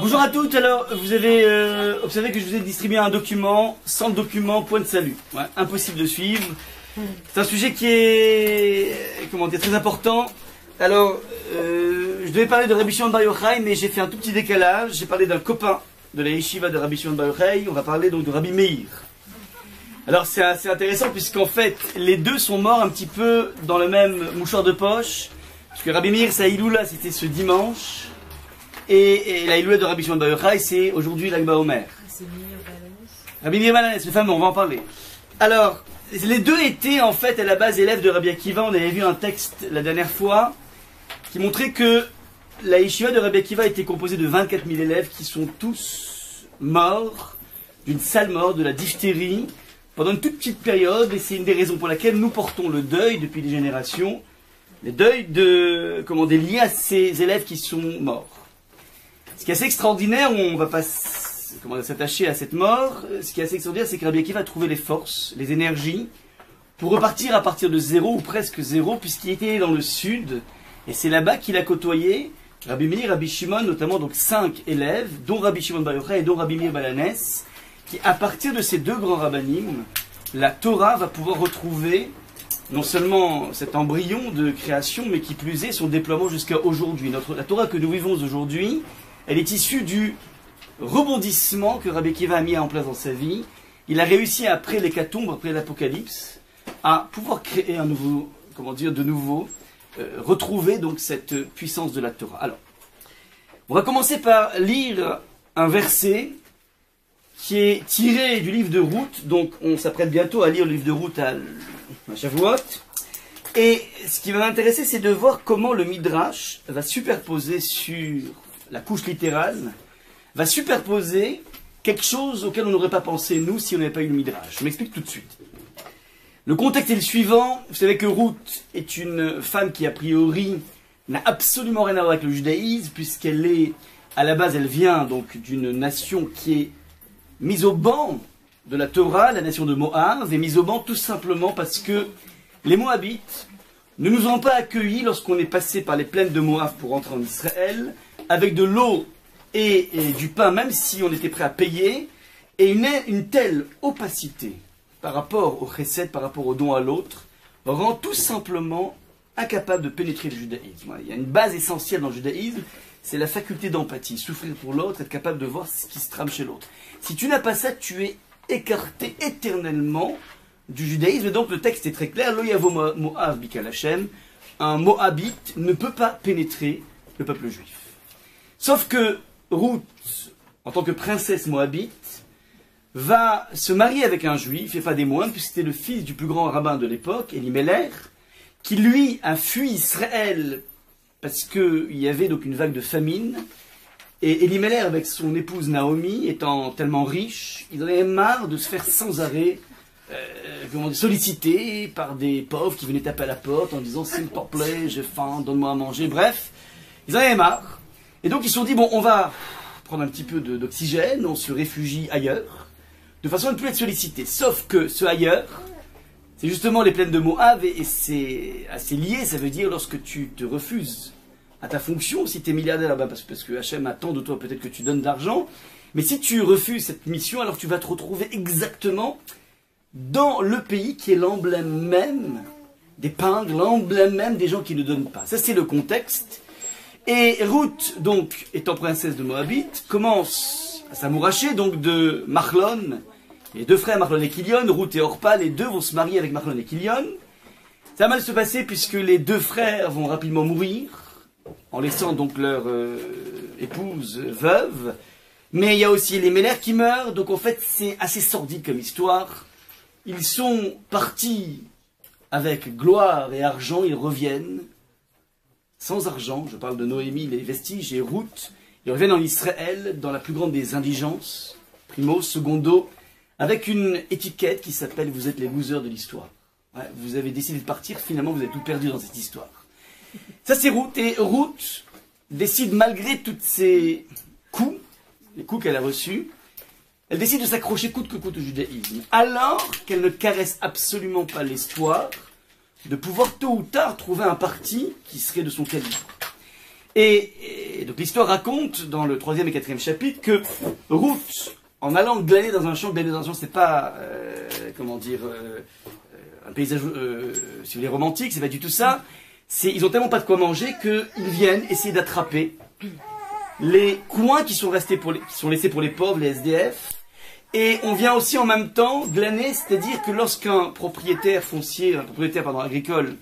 Bonjour à toutes, alors vous avez observé que je vous ai distribué un document, sans le document, point de salut. Ouais, impossible de suivre. C'est un sujet qui est, comment dire, très important. Alors, je devais parler de Rabbi Shimon Bar Yochai, mais j'ai fait un tout petit décalage. J'ai parlé d'un copain de la yeshiva de Rabbi Shimon Bar Yochai. On va parler donc de Rabbi Meir. Alors c'est assez intéressant puisqu'en fait, les deux sont morts un petit peu dans le même mouchoir de poche. Parce que Rabbi Meir, sa Iloula, c'était ce dimanche. Et la Iloula de Rabbi Shimon Bar Yochai, c'est aujourd'hui l'Ag BaOmer. Rabbi Meir Balanes, le fameux, on va en parler. Alors, les deux étaient en fait à la base élèves de Rabbi Akiva. On avait vu un texte la dernière fois qui montrait que la yeshiva de Rabbi Akiva était composée de 24 000 élèves qui sont tous morts d'une sale mort, de la diphtérie, pendant une toute petite période. Et c'est une des raisons pour laquelle nous portons le deuil depuis des générations, le deuil de, comment dire, lié à ces élèves qui sont morts. Ce qui est assez extraordinaire, on ne va pas s'attacher à cette mort. Ce qui est assez extraordinaire, c'est que Rabbi Akiva a trouvé les forces, les énergies, pour repartir à partir de zéro, ou presque zéro, puisqu'il était dans le sud. Et c'est là-bas qu'il a côtoyé Rabbi Meir, Rabbi Shimon, notamment donc 5 élèves, dont Rabbi Shimon Bar Yochai et dont Rabbi Meir Balanes, qui, à partir de ces deux grands rabbanim, la Torah va pouvoir retrouver non seulement cet embryon de création, mais qui plus est son déploiement jusqu'à aujourd'hui. La Torah que nous vivons aujourd'hui, elle est issue du rebondissement que Rabbi Akiva a mis en place dans sa vie. Il a réussi, après l'hécatombe, après l'Apocalypse, à pouvoir créer un nouveau, retrouver donc cette puissance de la Torah. Alors, on va commencer par lire un verset qui est tiré du livre de Ruth. Donc, on s'apprête bientôt à lire le livre de Ruth à Shavuot. Et ce qui va m'intéresser, c'est de voir comment le Midrash va superposer sur la couche littérale, va superposer quelque chose auquel on n'aurait pas pensé, nous, si on n'avait pas eu le Midrash. Je m'explique tout de suite. Le contexte est le suivant. Vous savez que Ruth est une femme qui, a priori, n'a absolument rien à voir avec le judaïsme, puisqu'elle est, à la base, elle vient donc d'une nation qui est mise au banc de la Torah, la nation de Moab, est mise au banc tout simplement parce que les Moabites ne nous ont pas accueillis lorsqu'on est passé par les plaines de Moab pour entrer en Israël, avec de l'eau et du pain, même si on était prêt à payer, et une telle opacité par rapport au chesed, par rapport au don à l'autre, rend tout simplement incapable de pénétrer le judaïsme. Il y a une base essentielle dans le judaïsme, c'est la faculté d'empathie, souffrir pour l'autre, être capable de voir ce qui se trame chez l'autre. Si tu n'as pas ça, tu es écarté éternellement du judaïsme. Et donc le texte est très clair, Lo yavo Moab bikal Hashem, un Moabite ne peut pas pénétrer le peuple juif. Sauf que Ruth, en tant que princesse moabite, va se marier avec un juif, et pas des moindres, puisque c'était le fils du plus grand rabbin de l'époque, Elimelech, qui lui a fui Israël parce qu'il y avait donc une vague de famine. Et Elimelech, avec son épouse Naomi, étant tellement riche, il en avait marre de se faire sans arrêt sollicité par des pauvres qui venaient taper à la porte en disant « S'il te plaît, j'ai faim, donne-moi à manger ». Bref, ils en avaient marre. Et donc ils se sont dit « Bon, on va prendre un petit peu d'oxygène, on se réfugie ailleurs ». De façon à ne plus être sollicité. Sauf que ce ailleurs, c'est justement les plaines de Moab, et c'est assez lié. Ça veut dire lorsque tu te refuses à ta fonction, si tu es milliardaire, parce que Hachem attend de toi peut-être que tu donnes de l'argent, mais si tu refuses cette mission, alors tu vas te retrouver exactement dans le pays qui est l'emblème même des pingles, l'emblème même des gens qui ne donnent pas. Ça c'est le contexte. Et Ruth, donc, étant princesse de Moabite, commence à s'amouracher donc de Machlon. Les deux frères, Machlon et Kilion, Ruth et Orpa, les deux vont se marier avec Machlon et Kilion. Ça va mal se passer puisque les deux frères vont rapidement mourir, en laissant donc leur épouse veuve. Mais il y a aussi les Ménères qui meurent, donc en fait c'est assez sordide comme histoire. Ils sont partis avec gloire et argent, ils reviennent sans argent. Je parle de Noémie, les vestiges, et Ruth. Ils reviennent en Israël dans la plus grande des indigences, primo, secondo, avec une étiquette qui s'appelle « Vous êtes les losers de l'histoire ». Ouais, vous avez décidé de partir, finalement vous êtes tout perdu dans cette histoire. Ça c'est Ruth, et Ruth décide malgré tous ces coups, les coups qu'elle a reçus, elle décide de s'accrocher coûte que coûte au judaïsme, alors qu'elle ne caresse absolument pas l'espoir de pouvoir tôt ou tard trouver un parti qui serait de son calibre. Et donc l'histoire raconte, dans le 3e et 4e chapitre, que Ruth, en allant glaner dans un champ, c'est pas, comment dire, un paysage, si vous voulez, romantique, c'est pas du tout ça. Ils ont tellement pas de quoi manger qu'ils viennent essayer d'attraper les coins qui sont laissés pour les pauvres, les SDF. Et on vient aussi en même temps glaner, c'est-à-dire que lorsqu'un propriétaire agricole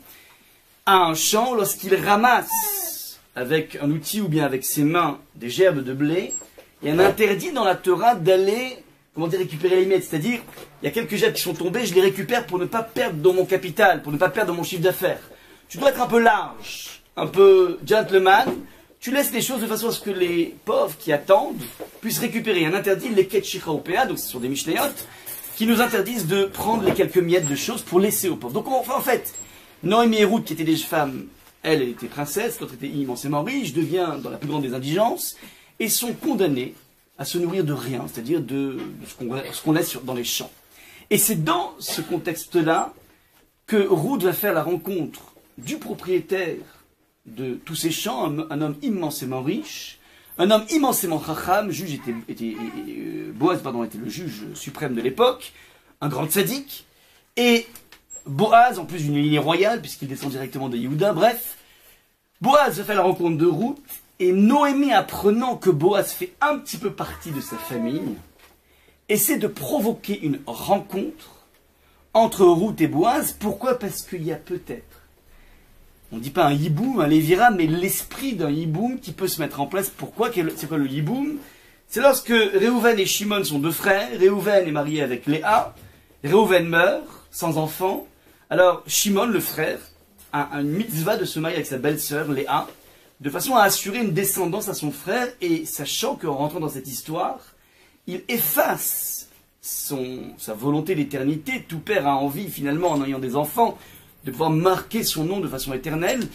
a un champ, lorsqu'il ramasse avec un outil ou bien avec ses mains des gerbes de blé, il y a un interdit dans la Torah d'aller, comment dire, récupérer les miettes. C'est-à-dire, il y a quelques gerbes qui sont tombées, je les récupère pour ne pas perdre dans mon capital, pour ne pas perdre dans mon chiffre d'affaires. Tu dois être un peu large, un peu gentleman. Tu laisses les choses de façon à ce que les pauvres qui attendent puissent récupérer. Un interdit, les ketchichaopéa, donc ce sont des mishnayot, qui nous interdisent de prendre les quelques miettes de choses pour laisser aux pauvres. Donc en fait, Noémie et Ruth, qui étaient des femmes, elle était princesse, l'autre était immensément riche, devient dans la plus grande des indigences, et sont condamnées à se nourrir de rien, c'est-à-dire de ce qu'on laisse dans les champs. Et c'est dans ce contexte-là que Ruth va faire la rencontre du propriétaire de tous ces champs, un homme immensément riche, un homme immensément chacham, Boaz était le juge suprême de l'époque, un grand tzaddik, et Boaz, en plus d'une lignée royale, puisqu'il descend directement de Yehuda, bref, Boaz va faire la rencontre de Ruth, et Noémie, apprenant que Boaz fait un petit peu partie de sa famille, essaie de provoquer une rencontre entre Ruth et Boaz. Pourquoi? Parce qu'il y a peut-être, on ne dit pas un yiboum, un lévira, mais l'esprit d'un yiboum qui peut se mettre en place. Pourquoi? C'est quoi le yiboum? C'est lorsque Réhouven et Shimon sont deux frères. Réhouven est marié avec Léa. Réhouven meurt sans enfant. Alors Shimon, le frère, a une mitzvah de se marier avec sa belle-sœur Léa, de façon à assurer une descendance à son frère. Et sachant qu'en rentrant dans cette histoire, il efface sa volonté d'éternité. Tout père a envie, finalement, en ayant des enfants, de pouvoir marquer son nom de façon éternelle.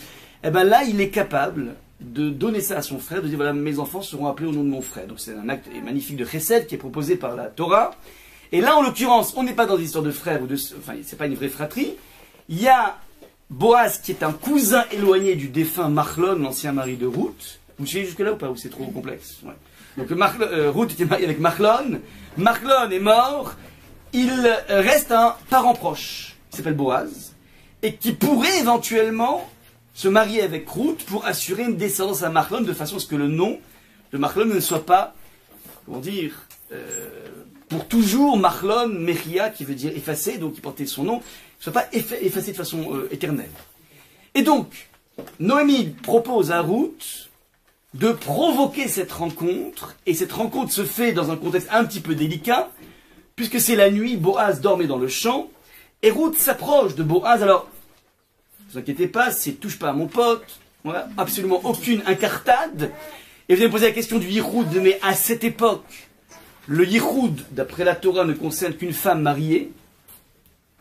Et bien là, il est capable de donner ça à son frère, de dire voilà, mes enfants seront appelés au nom de mon frère. Donc c'est un acte magnifique de chesed qui est proposé par la Torah. Et là, en l'occurrence, on n'est pas dans une histoire de frère enfin, c'est pas une vraie fratrie. Il y a Boaz qui est un cousin éloigné du défunt Machlon, l'ancien mari de Ruth. Vous suivez jusque là ou pas? Ou c'est trop complexe? Ouais. Donc Ruth était mariée avec Machlon. Machlon est mort. Il reste un parent proche qui s'appelle Boaz, et qui pourrait éventuellement se marier avec Ruth pour assurer une descendance à Machlon, de façon à ce que le nom de Machlon ne soit pas, comment dire, pour toujours Machlon Mechia, qui veut dire effacé, donc qui portait son nom, ne soit pas effacé de façon éternelle. Et donc, Noémie propose à Ruth de provoquer cette rencontre, et cette rencontre se fait dans un contexte un petit peu délicat, puisque c'est la nuit, Boaz dormait dans le champ, et Ruth s'approche de Boaz. Alors, ne vous inquiétez pas, c'est touche pas à mon pote, voilà, absolument aucune incartade. Et vous allez me poser la question du yichoud, mais à cette époque, le yichoud, d'après la Torah, ne concerne qu'une femme mariée.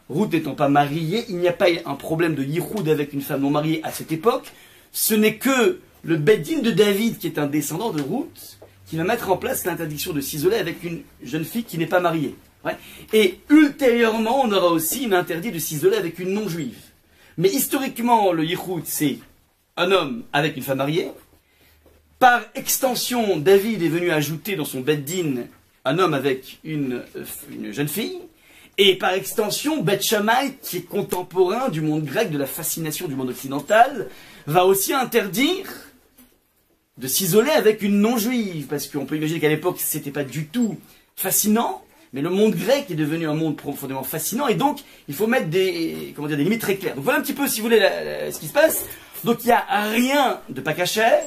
Ruth n'étant pas mariée, il n'y a pas un problème de yichoud avec une femme non mariée à cette époque. Ce n'est que le Beddin de David, qui est un descendant de Ruth, qui va mettre en place l'interdiction de s'isoler avec une jeune fille qui n'est pas mariée. Ouais. Et ultérieurement, on aura aussi une interdit de s'isoler avec une non-juive. Mais historiquement, le yichoud, c'est un homme avec une femme mariée. Par extension, David est venu ajouter dans son Beddin un homme avec une jeune fille. Et par extension, Beth Shammai, qui est contemporain du monde grec, de la fascination du monde occidental, va aussi interdire de s'isoler avec une non-juive. Parce qu'on peut imaginer qu'à l'époque, c'était pas du tout fascinant. Mais le monde grec est devenu un monde profondément fascinant, et donc il faut mettre des limites très claires. Donc voilà un petit peu, si vous voulez, ce qui se passe. Donc il n'y a rien de pas cachère.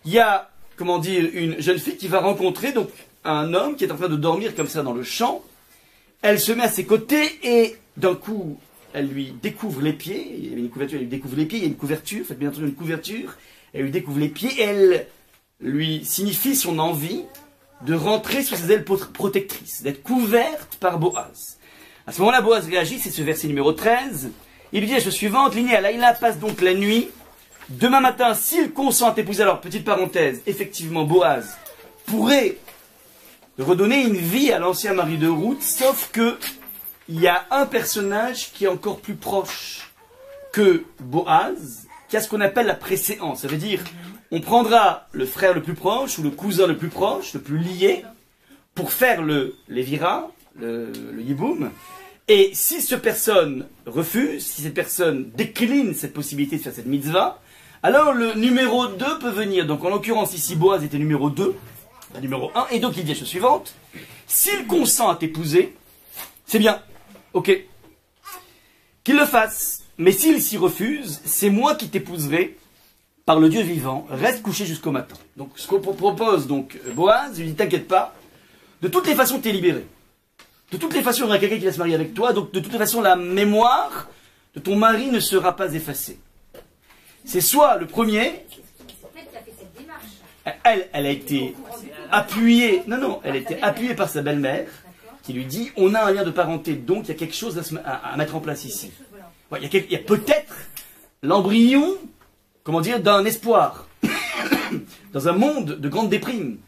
Il y a, une jeune fille qui va rencontrer donc un homme qui est en train de dormir comme ça dans le champ. Elle se met à ses côtés et d'un coup, elle lui découvre les pieds. Il y avait une couverture, elle lui découvre les pieds. Il y a une couverture, faites bien entendu une couverture. Elle lui découvre les pieds et elle lui signifie son envie de rentrer sous ses ailes protectrices, d'être couverte par Boaz. À ce moment-là, Boaz réagit, c'est ce verset numéro 13. Il lui dit la chose suivante, Linéa Laïla passe donc la nuit. Demain matin, s'il consent à t'épouser, alors, petite parenthèse, effectivement, Boaz pourrait redonner une vie à l'ancien mari de Ruth, sauf que il y a un personnage qui est encore plus proche que Boaz, qui a ce qu'on appelle la préséance. Ça veut dire, on prendra le frère le plus proche ou le cousin le plus proche, le plus lié, pour faire le lévira, le yiboum. Et si cette personne refuse, si cette personne décline cette possibilité de faire cette mitzvah, alors le numéro 2 peut venir. Donc en l'occurrence ici, Boaz était numéro 2, pas numéro 1, et donc il dit la chose suivante. S'il consent à t'épouser, c'est bien, ok, qu'il le fasse. Mais s'il s'y refuse, c'est moi qui t'épouserai par le Dieu vivant, reste couché jusqu'au matin. Donc ce qu'on propose donc Boaz, lui dit t'inquiète pas, de toutes les façons t'es libéré. De toutes les façons, il y aura quelqu'un qui va se marier avec toi, donc de toutes les façons, la mémoire de ton mari ne sera pas effacée. C'est soit le premier, elle a été appuyée, elle a été appuyée par sa belle-mère, qui lui dit, on a un lien de parenté, donc il y a quelque chose à mettre en place ici. Ouais, il y a peut-être l'embryon, comment dire, d'un espoir, dans un monde de grande déprime.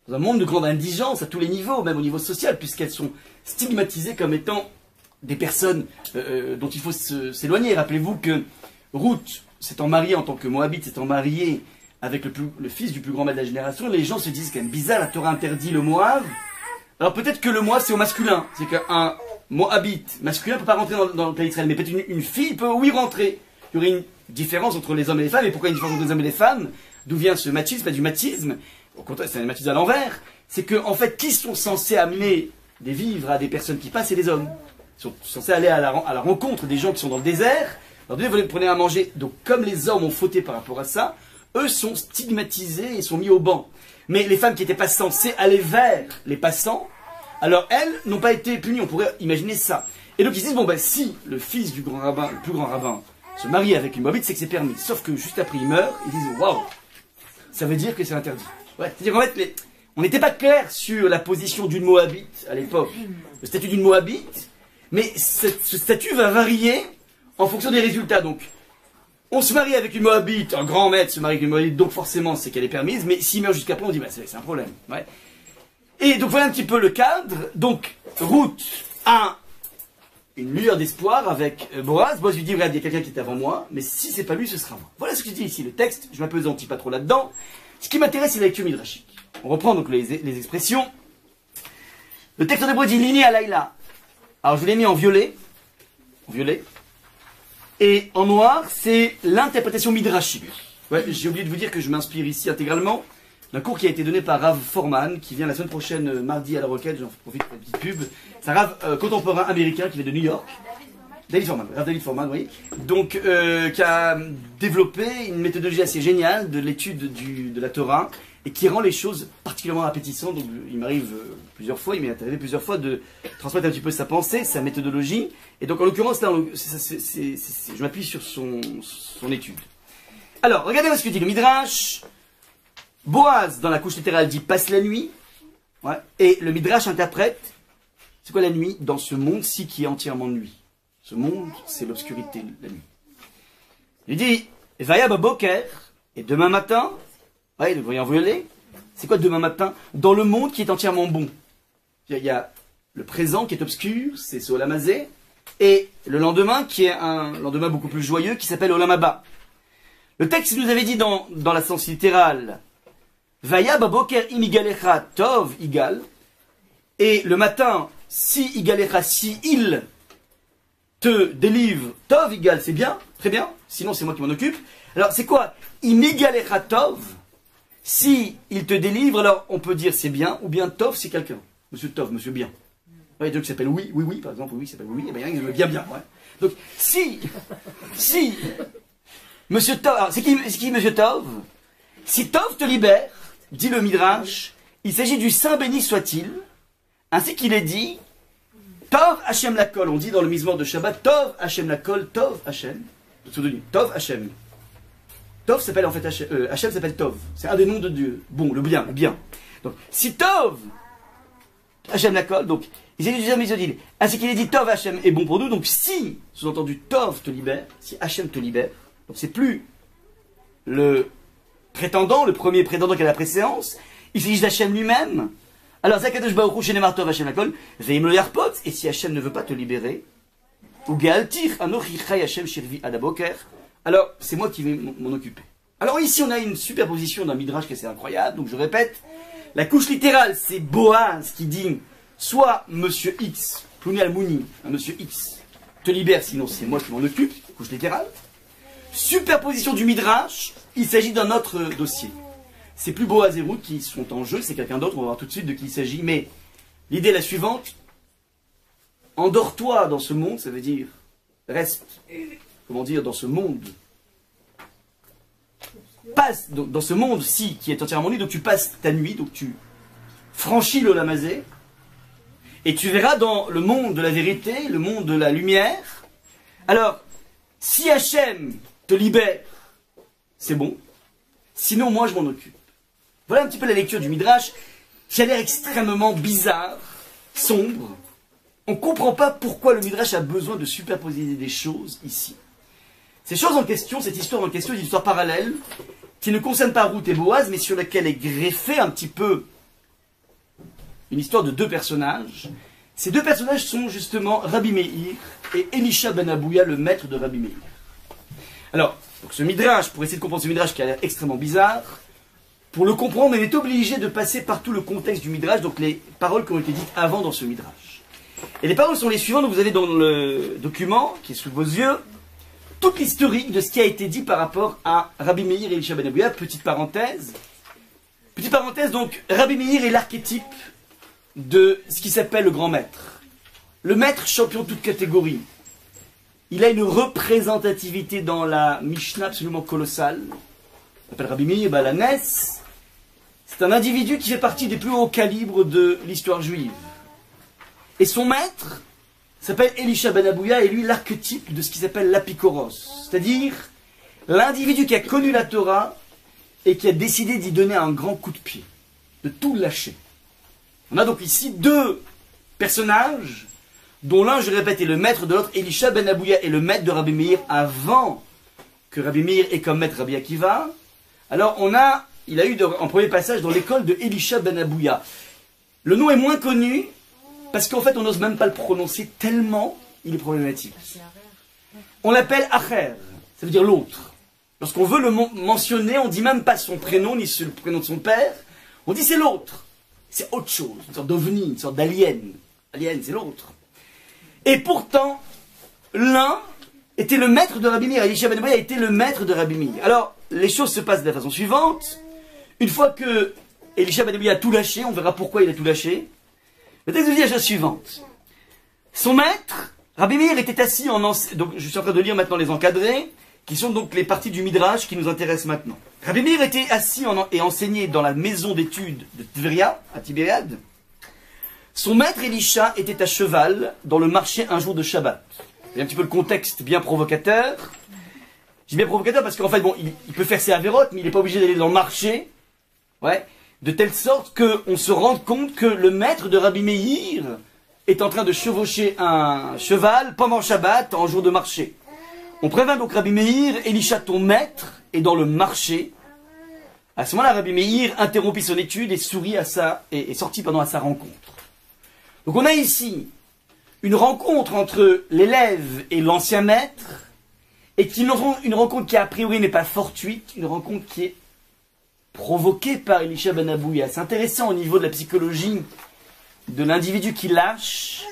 Dans un monde de grande indigence à tous les niveaux, même au niveau social, puisqu'elles sont stigmatisées comme étant des personnes dont il faut s'éloigner. Rappelez-vous que Ruth s'étant mariée en tant que Moabite, s'étant mariée avec le fils du plus grand mal de la génération, les gens se disent quand même bizarre, la Torah interdit le Moab. Alors peut-être que le Moab c'est au masculin, c'est qu'un Moabite masculin ne peut pas rentrer dans le pays d'Israël, mais peut-être une fille peut oui rentrer. Il y aurait une différence entre les hommes et les femmes, et pourquoi une différence entre les hommes et les femmes? D'où vient ce machisme, pas du machisme? Au contraire, c'est un machisme à l'envers. C'est que, en fait, qui sont censés amener des vivres à des personnes qui passent? C'est les hommes. Ils sont censés aller à la rencontre des gens qui sont dans le désert. Alors, vous les prenez à manger. Donc, comme les hommes ont fauté par rapport à ça, eux sont stigmatisés et sont mis au banc. Mais les femmes qui n'étaient pas censées aller vers les passants, alors elles n'ont pas été punies. On pourrait imaginer ça. Et donc, ils disent, bon, ben, si le fils du grand rabbin, le plus grand rabbin, se marie avec une Moabite, c'est que c'est permis. Sauf que juste après il meurt, ils disent, waouh, ça veut dire que c'est interdit. Ouais, c'est-à-dire qu'en fait, on n'était pas clair sur la position d'une Moabite à l'époque, le statut d'une Moabite, mais ce statut va varier en fonction des résultats. Donc, on se marie avec une Moabite, un grand maître se marie avec une Moabite, donc forcément c'est qu'elle est permise, mais s'il meurt jusqu'après, on dit, bah, c'est un problème. Ouais. Et donc voilà un petit peu le cadre. Donc, Ruth a une lueur d'espoir avec Boaz. Boaz lui dit, regarde, il y a quelqu'un qui est avant moi, mais si c'est pas lui, ce sera moi. Voilà ce que je dis ici, le texte, je m'appesantis pas trop là-dedans. Ce qui m'intéresse, c'est la lecture midrashique. On reprend donc les expressions. Le texte en hébreu dit Lini alayla. Alors je l'ai mis en violet. Et en noir, c'est l'interprétation midrashique. Ouais, j'ai oublié de vous dire que je m'inspire ici intégralement d'un cours qui a été donné par Rav Forman, qui vient la semaine prochaine, mardi à la Roquette. J'en profite pour une petite pub. C'est un Rav contemporain américain qui vient de New York. Rav David Forman, oui. Donc, qui a développé une méthodologie assez géniale de l'étude de la Torah et qui rend les choses particulièrement appétissantes. Donc, il m'arrive il m'est arrivé plusieurs fois de transmettre un petit peu sa pensée, sa méthodologie. Et donc, en l'occurrence, là, je m'appuie sur son étude. Alors, regardez ce que dit le Midrash. Boaz, dans la couche littérale, dit passe la nuit. Ouais. Et le Midrash interprète, c'est quoi la nuit? Dans ce monde-ci qui est entièrement nuit. Ce monde, c'est l'obscurité, la nuit. Il dit, Vaya Baboker, et demain matin, ouais, le voyant violet, c'est quoi demain matin? Dans le monde qui est entièrement bon. Il y a le présent qui est obscur, c'est ce Olam Hazé, et le lendemain qui est un lendemain beaucoup plus joyeux qui s'appelle Olam Haba. Le texte nous avait dit dans la sens littérale, Vaya Baboker imigalecha tov igal, et le matin, si igalecha, si il te délivre, tov igal, c'est bien, très bien, sinon c'est moi qui m'en occupe. Alors c'est quoi? Imigalecha tov, si il te délivre, alors on peut dire c'est bien, ou bien tov c'est quelqu'un. Monsieur tov, monsieur bien. Ouais, il y a deux qui s'appellent oui, par exemple, oui, s'appelle oui, et bien il veut bien, ouais. Donc si, monsieur tov, alors c'est qui monsieur tov? Si tov te libère, dit le Midrash, il s'agit du Saint béni soit-il, ainsi qu'il est dit, Tov Hashem Lakol, on dit dans le Mizmor de Shabbat, Tov Hashem Lakol, Tov Hashem, Tov Hashem. Tov s'appelle en fait Hashem s'appelle Tov, c'est un des noms de Dieu, bon, le bien. Donc, si Tov Hashem Lakol, donc, il s'agit du Saint béni soit-il, ainsi qu'il est dit, Tov Hashem est bon pour nous, donc si, sous-entendu, Tov te libère, si Hashem te libère, donc c'est plus le prétendant, le premier prétendant qui a la préséance, il s'agit d'Hachem lui-même. Alors, Zakadosh Baruch Hu Shenemar Tov Hachem Lakol, Veim lo yarpot, et si Hachem ne veut pas te libérer, ou Gaaltir Anochi Chay Hachem Shirvi Adaboker, alors c'est moi qui vais m'en occuper. Alors ici, on a une superposition d'un midrash qui est assez incroyable. Donc je répète, la couche littérale, c'est Boaz qui dit soit Monsieur X, Plouni Almouni, un Monsieur X, te libère, sinon c'est moi qui m'en occupe, couche littérale. Superposition du midrash, il s'agit d'un autre dossier. C'est plus Boaz et Ruth qui sont en jeu, c'est quelqu'un d'autre, on va voir tout de suite de qui il s'agit. Mais l'idée est la suivante, endors-toi dans ce monde, ça veut dire reste, comment dire, dans ce monde. Passe dans ce monde-ci qui est entièrement nuit, donc tu passes ta nuit, donc tu franchis le Lamazé, et tu verras dans le monde de la vérité, le monde de la lumière. Alors, si Hachem te libère, c'est bon, sinon moi je m'en occupe. Voilà un petit peu la lecture du Midrash, qui a l'air extrêmement bizarre, sombre. On ne comprend pas pourquoi le Midrash a besoin de superposer des choses ici. Ces choses en question, cette histoire en question, est une histoire parallèle, qui ne concerne pas Ruth et Boaz, mais sur laquelle est greffée un petit peu une histoire de deux personnages. Ces deux personnages sont justement Rabbi Meir et Elisha ben Abouya, le maître de Rabbi Meir. Alors, donc ce Midrash, pour essayer de comprendre ce Midrash qui a l'air extrêmement bizarre, pour le comprendre, on est obligé de passer par tout le contexte du Midrash, donc les paroles qui ont été dites avant dans ce Midrash. Et les paroles sont les suivantes, donc vous avez dans le document, qui est sous vos yeux, toute l'historique de ce qui a été dit par rapport à Rabbi Meir et Elisha ben Abouya. Petite parenthèse, donc Rabbi Meir est l'archétype de ce qui s'appelle le grand maître. Le maître champion de toute catégorie. Il a une représentativité dans la Mishnah absolument colossale. On appelle Rabbi Meir Balanès. C'est un individu qui fait partie des plus hauts calibres de l'histoire juive. Et son maître s'appelle Elisha ben Abouya, et lui l'archétype de ce qui s'appelle l'apikoros, c'est-à-dire l'individu qui a connu la Torah et qui a décidé d'y donner un grand coup de pied, de tout lâcher. On a donc ici deux personnages, dont l'un, je répète, est le maître de l'autre. Elisha ben Abouya est le maître de Rabbi Meir avant que Rabbi Meir ait comme maître Rabbi Akiva. Alors il a eu en premier passage dans l'école de Elisha ben Abouya. Le nom est moins connu, parce qu'en fait, on n'ose même pas le prononcer tellement il est problématique. On l'appelle Acher, ça veut dire l'autre. Lorsqu'on veut le mentionner, on ne dit même pas son prénom, ni le prénom de son père. On dit c'est l'autre. C'est autre chose, une sorte d'ovni, une sorte d'alien. Alien, c'est l'autre. Et pourtant, l'un était le maître de Rabbi Meir. Elisha ben Abouya était le maître de Rabbi Meir. Alors, les choses se passent de la façon suivante. Une fois que Elisha ben Abouya a tout lâché, on verra pourquoi il a tout lâché. Le texte nous dit la chose suivante. Son maître, Rabbi Meir, était assis donc je suis en train de lire maintenant les encadrés, qui sont donc les parties du Midrash qui nous intéressent maintenant. Rabbi Meir était assis et enseigné dans la maison d'études de Tveria, à Tibériade. Son maître Elisha était à cheval dans le marché un jour de Shabbat. Il y a un petit peu le contexte bien provocateur. Je dis bien provocateur parce qu'en fait, bon, il peut faire ses avérotes, mais il n'est pas obligé d'aller dans le marché. Ouais. De telle sorte qu'on se rende compte que le maître de Rabbi Meir est en train de chevaucher un cheval pendant Shabbat, en jour de marché. On prévint donc Rabbi Meir, Elisha ton maître est dans le marché. À ce moment-là, Rabbi Meir interrompit son étude et sourit et sortit à sa rencontre. Donc on a ici une rencontre entre l'élève et l'ancien maître, et une rencontre qui a priori n'est pas fortuite, une rencontre qui est provoqué par Elisha ben Abouya. C'est intéressant au niveau de la psychologie de l'individu qui lâche.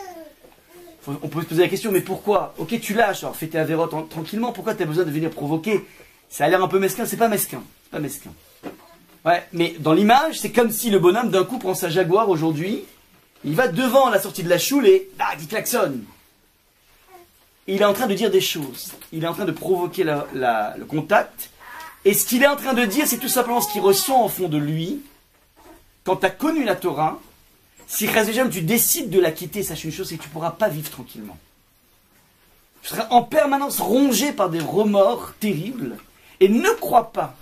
On peut se poser la question, mais pourquoi? Ok, tu lâches, alors fais tes avérotes tranquillement, pourquoi tu as besoin de venir provoquer? Ça a l'air un peu mesquin, c'est pas mesquin. C'est pas mesquin. Ouais, mais dans l'image, c'est comme si le bonhomme d'un coup prend sa Jaguar aujourd'hui, il va devant la sortie de la choule et il klaxonne. Et il est en train de dire des choses. Il est en train de provoquer le contact. Et ce qu'il est en train de dire, c'est tout simplement ce qu'il ressent au fond de lui. Quand tu as connu la Torah, si tu décides de la quitter, sache une chose, c'est que tu ne pourras pas vivre tranquillement. Tu seras en permanence rongé par des remords terribles. Et ne crois pas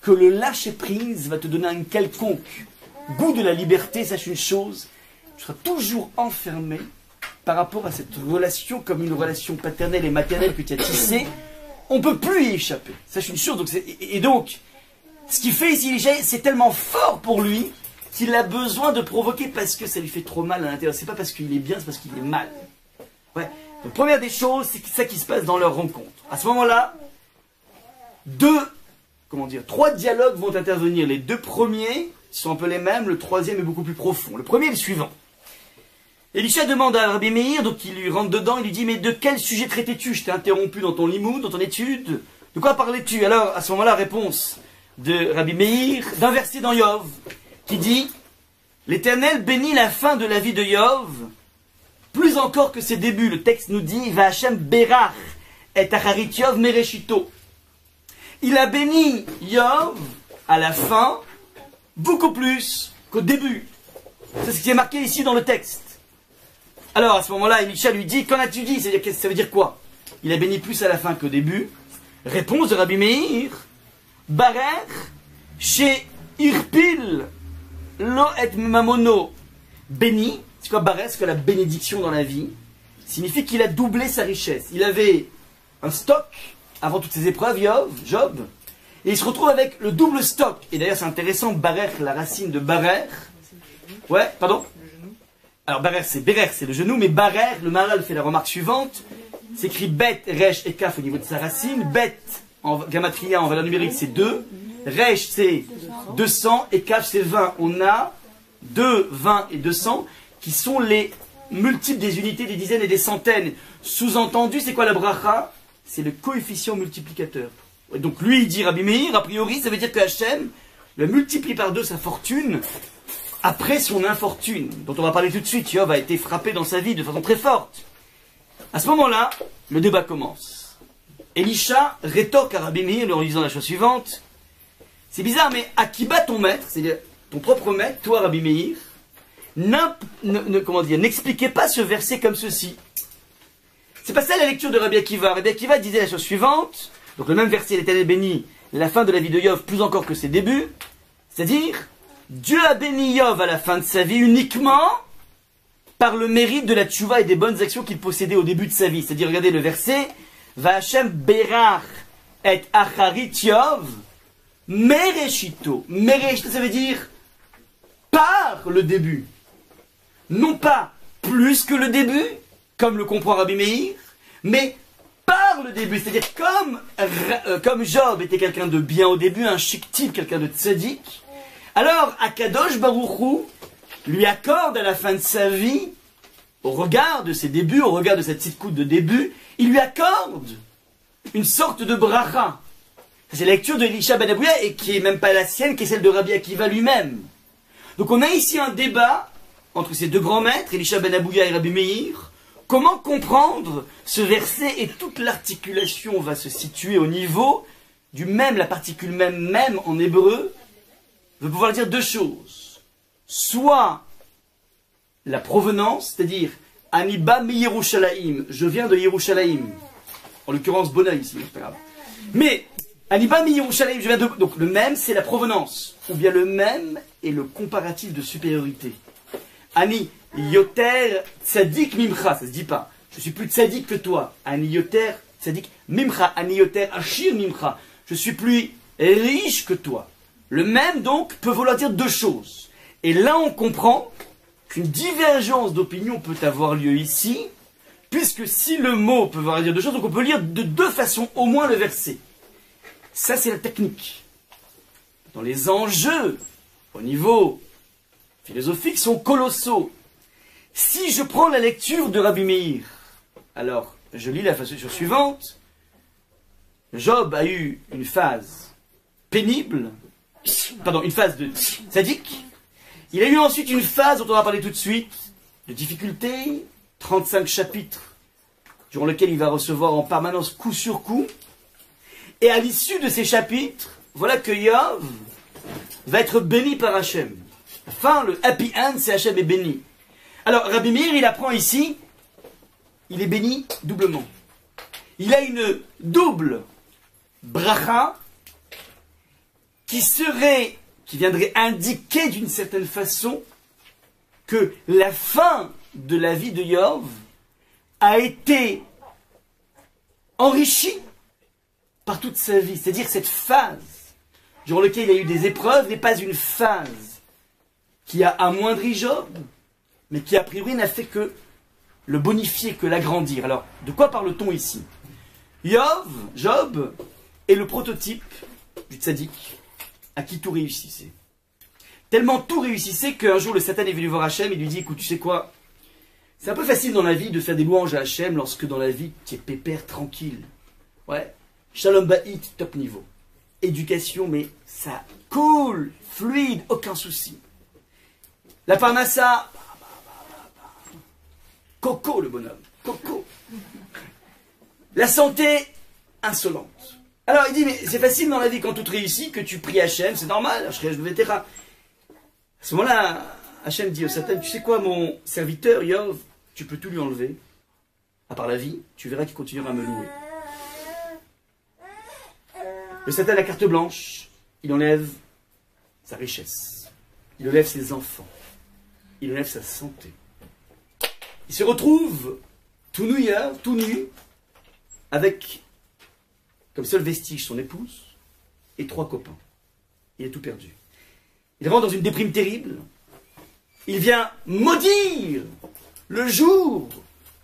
que le lâcher-prise va te donner un quelconque goût de la liberté. Sache une chose, tu seras toujours enfermé par rapport à cette relation comme une relation paternelle et maternelle que tu as tissée. On ne peut plus y échapper. Sache une chose. Donc, ce qu'il fait ici, c'est tellement fort pour lui qu'il a besoin de provoquer parce que ça lui fait trop mal à l'intérieur. C'est pas parce qu'il est bien, c'est parce qu'il est mal. Ouais. Donc, première des choses, c'est ça qui se passe dans leur rencontre. À ce moment-là, deux comment dire, 3 dialogues vont intervenir. Les 2 premiers sont un peu les mêmes, le 3e est beaucoup plus profond. Le premier est le suivant. Elisha demande à Rabbi Meir, donc il lui rentre dedans, il lui dit, mais de quel sujet traitais-tu? Je t'ai interrompu dans ton limoud, dans ton étude. De quoi parlais-tu? Alors, à ce moment-là, réponse de Rabbi Meir, d'un verset dans Yov, qui dit, l'Éternel bénit la fin de la vie de Yov, plus encore que ses débuts. Le texte nous dit, va Hashem berach et acharit Yov mereshito. Il a béni Yov à la fin, beaucoup plus qu'au début. C'est ce qui est marqué ici dans le texte. Alors, à ce moment-là, Elisha lui dit, qu'en as-tu dit? Ça veut dire quoi? Il a béni plus à la fin qu'au début. Réponse de Rabbi Meir, Barer, chez Irpil, Lo et Mamono, béni. C'est quoi Barer? C'est quoi la bénédiction dans la vie? Signifie qu'il a doublé sa richesse. Il avait un stock avant toutes ces épreuves, Job, et il se retrouve avec le double stock. Et d'ailleurs, c'est intéressant, Barer, la racine de Barer. Ouais, pardon? Alors, Barer, c'est le genou, mais Barer, le Maharal fait la remarque suivante. C'est écrit Bet, Resh et Kaf au niveau de sa racine. Bet, en gamatria, en valeur numérique, c'est 2. Resh, c'est 200. Et Kaf, c'est 20. On a 2, 20 et 200 qui sont les multiples des unités, des dizaines et des centaines. Sous-entendu, c'est quoi la bracha? C'est le coefficient multiplicateur. Et donc, lui, il dit Rabbi Meir, a priori, ça veut dire que Hachem le multiplie par 2 sa fortune après son infortune, dont on va parler tout de suite. Yov a été frappé dans sa vie de façon très forte. À ce moment-là, le débat commence. Elisha rétorque à Rabbi Meir en lui disant la chose suivante. C'est bizarre, mais à qui bat ton maître, c'est-à-dire ton propre maître, toi Rabbi Meir, n'expliquez pas ce verset comme ceci. C'est pas ça la lecture de Rabbi Akiva. Rabbi Akiva disait la chose suivante. Donc le même verset, l'Éternel béni la fin de la vie de Yov plus encore que ses débuts. C'est-à-dire, Dieu a béni Yov à la fin de sa vie uniquement par le mérite de la tchouva et des bonnes actions qu'il possédait au début de sa vie. C'est-à-dire, regardez le verset, Va Hashem berach et acharit Yov mereshito. Mereshito, ça veut dire par le début. Non pas plus que le début, comme le comprend Rabbi Meir, mais par le début. C'est-à-dire, comme Job était quelqu'un de bien au début, un chic type, quelqu'un de tzaddik, alors Akadosh Baruch Hu lui accorde à la fin de sa vie, au regard de ses débuts, au regard de cette petite coude de début, il lui accorde une sorte de bracha. C'est la lecture de Elisha ben Abouya, et qui est même pas la sienne, qui est celle de Rabbi Akiva lui-même. Donc on a ici un débat entre ces deux grands maîtres, Elisha ben Abouya et Rabbi Meir. Comment comprendre ce verset, et toute l'articulation va se situer au niveau du même, la particule même en hébreu, veut pouvoir dire deux choses. Soit la provenance, c'est-à-dire Aniba mi Yerushalayim, je viens de Yerushalayim, en l'occurrence Bona ici, c'est pas grave. Mais Aniba mi Yerushalayim, je viens de... Donc le même, c'est la provenance, ou bien le même est le comparatif de supériorité. Ani yoter tzadik mimcha, ça se dit pas. Je suis plus tzadik que toi. Ani yoter tzadik mimcha, ani yoter ashir mimcha. Je suis plus riche que toi. Le même, donc, peut vouloir dire deux choses. Et là, on comprend qu'une divergence d'opinion peut avoir lieu ici, puisque si le mot peut vouloir dire deux choses, donc on peut lire de deux façons au moins le verset. Ça, c'est la technique. Dans les enjeux, au niveau philosophique, sont colossaux. Si je prends la lecture de Rabbi Meir, alors, je lis la façon suivante. Job a eu une phase pénible, une phase de sadique. Il a eu ensuite une phase dont on va parler tout de suite, de difficulté, 35 chapitres, durant lesquels il va recevoir en permanence coup sur coup. Et à l'issue de ces chapitres, voilà que Yov va être béni par Hachem. Enfin, le happy end, c'est Hachem est béni. Alors, Rabbi Meir, il apprend ici, il est béni doublement. Il a une double bracha qui viendrait indiquer d'une certaine façon que la fin de la vie de Yov a été enrichie par toute sa vie. C'est-à-dire cette phase durant laquelle il y a eu des épreuves n'est pas une phase qui a amoindri Job, mais qui a priori n'a fait que le bonifier, que l'agrandir. Alors, de quoi parle-t-on ici? Job est le prototype du tzaddik à qui tout réussissait. Tellement tout réussissait qu'un jour le Satan est venu voir Hachem et lui dit, écoute, tu sais quoi, c'est un peu facile dans la vie de faire des louanges à Hachem lorsque dans la vie tu es pépère, tranquille. Ouais, Shalom Ba'it, top niveau. Éducation, mais ça coule, fluide, aucun souci. La parnassa, coco le bonhomme, coco. La santé, insolente. Alors il dit, mais c'est facile dans la vie quand tout réussit, que tu pries Hachem, c'est normal, je À ce moment-là, Hachem dit au Satan, tu sais quoi, mon serviteur, Yov, tu peux tout lui enlever, à part la vie, tu verras qu'il continuera à me louer. Le Satan a la carte blanche, il enlève sa richesse, il enlève ses enfants, il enlève sa santé. Il se retrouve tout nu, avec comme seul vestige son épouse et 3 copains. Il a tout perdu. Il rentre dans une déprime terrible. Il vient maudire le jour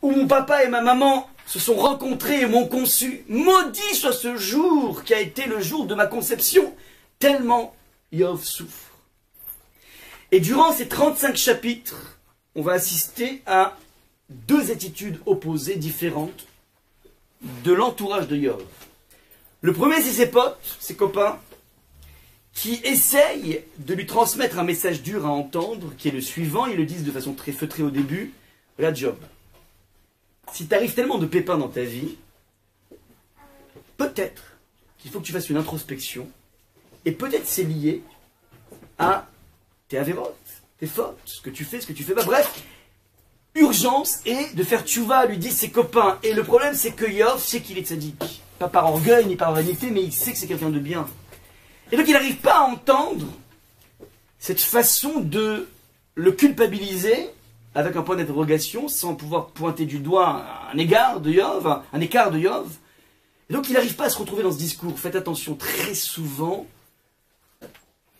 où mon papa et ma maman se sont rencontrés et m'ont conçu. Maudit soit ce jour qui a été le jour de ma conception, tellement Yov souffre. Et durant ces 35 chapitres, on va assister à 2 attitudes opposées, différentes, de l'entourage de Yov. Le premier, c'est ses potes, ses copains, qui essayent de lui transmettre un message dur à entendre, qui est le suivant. Ils le disent de façon très feutrée au début. Regarde Job, si tu arrives tellement de pépins dans ta vie, peut-être qu'il faut que tu fasses une introspection, et peut-être c'est lié à tes avérotes, tes fautes, ce que tu fais, ce que tu fais pas. Bref, urgence est de faire tchouva, lui disent ses copains. Et le problème, c'est que Yov sait qu'il est tzaddik. Pas par orgueil ni par vanité, mais il sait que c'est quelqu'un de bien. Et donc il n'arrive pas à entendre cette façon de le culpabiliser avec un point d'interrogation sans pouvoir pointer du doigt un écart de Yov. Et donc il n'arrive pas à se retrouver dans ce discours. Faites attention, très souvent,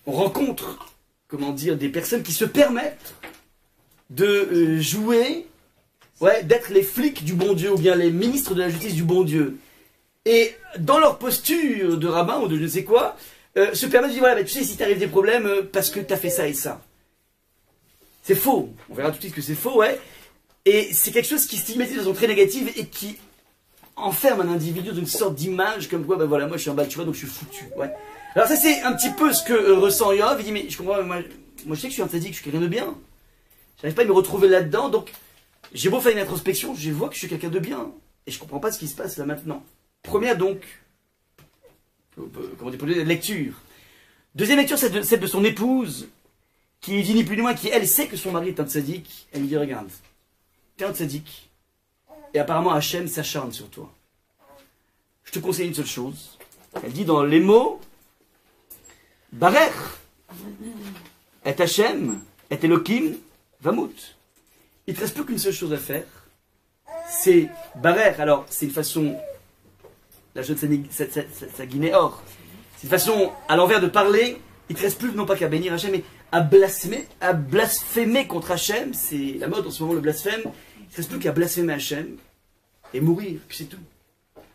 on rencontre, des personnes qui se permettent de jouer, d'être les flics du bon Dieu ou bien les ministres de la justice du bon Dieu. Et dans leur posture de rabbin ou de je ne sais quoi, se permettent de dire, voilà, tu sais, si t'arrives des problèmes, parce que t'as fait ça et ça. C'est faux. On verra tout de suite que c'est faux, Et c'est quelque chose qui stigmatise de façon très négative et qui enferme un individu dans une sorte d'image comme quoi, moi je suis un bal, donc je suis foutu, Alors ça c'est un petit peu ce que ressent Yov. Il dit, mais je comprends, moi je sais que je suis un tzaddik, je suis quelqu'un de bien. J'arrive pas à me retrouver là-dedans, donc j'ai beau faire une introspection, je vois que je suis quelqu'un de bien. Et je comprends pas ce qui se passe là maintenant. Première donc, lecture. Deuxième lecture, c'est celle de son épouse, qui dit ni plus ni moins, qui elle sait que son mari est un tzaddik. Elle lui dit, regarde, t'es un tzaddik, et apparemment Hachem s'acharne sur toi. Je te conseille une seule chose. Elle dit dans les mots, Barer, et Hachem, et Elohim, Vamout. Il ne te reste plus qu'une seule chose à faire, c'est Barer. Alors, c'est une façon, la jeune Saguinéor, c'est une façon à l'envers de parler. Il ne te reste plus non pas qu'à bénir Hachem, mais à blasphémer contre Hachem. C'est la mode en ce moment, le blasphème. Il ne te reste plus qu'à blasphémer Hachem et mourir, puis c'est tout.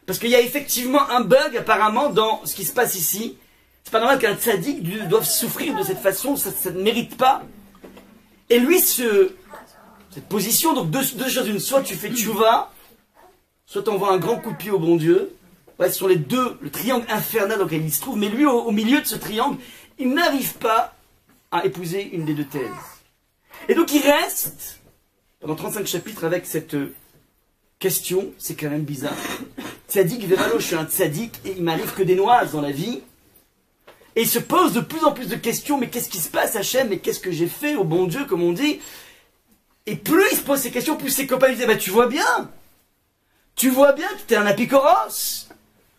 Parce qu'il y a effectivement un bug apparemment dans ce qui se passe ici. C'est pas normal qu'un tzaddik doive souffrir de cette façon, ça ne mérite pas. Et lui, cette position, donc deux choses, une, soit tu fais tchouva, soit tu envoies un grand coup de pied au bon Dieu. Ce sont le triangle infernal dans lequel il se trouve, mais lui, au milieu de ce triangle, il n'arrive pas à épouser une des 2 thèses. Et donc il reste, pendant 35 chapitres, avec cette question, c'est quand même bizarre. Tzadik, Véralo, je suis un tzadik, et il m'arrive que des noises dans la vie. Et il se pose de plus en plus de questions, mais qu'est-ce qui se passe, Hachem, mais qu'est-ce que j'ai fait au bon Dieu, comme on dit. Et plus il se pose ces questions, plus ses copains lui disent, tu vois bien que tu es un apicoros.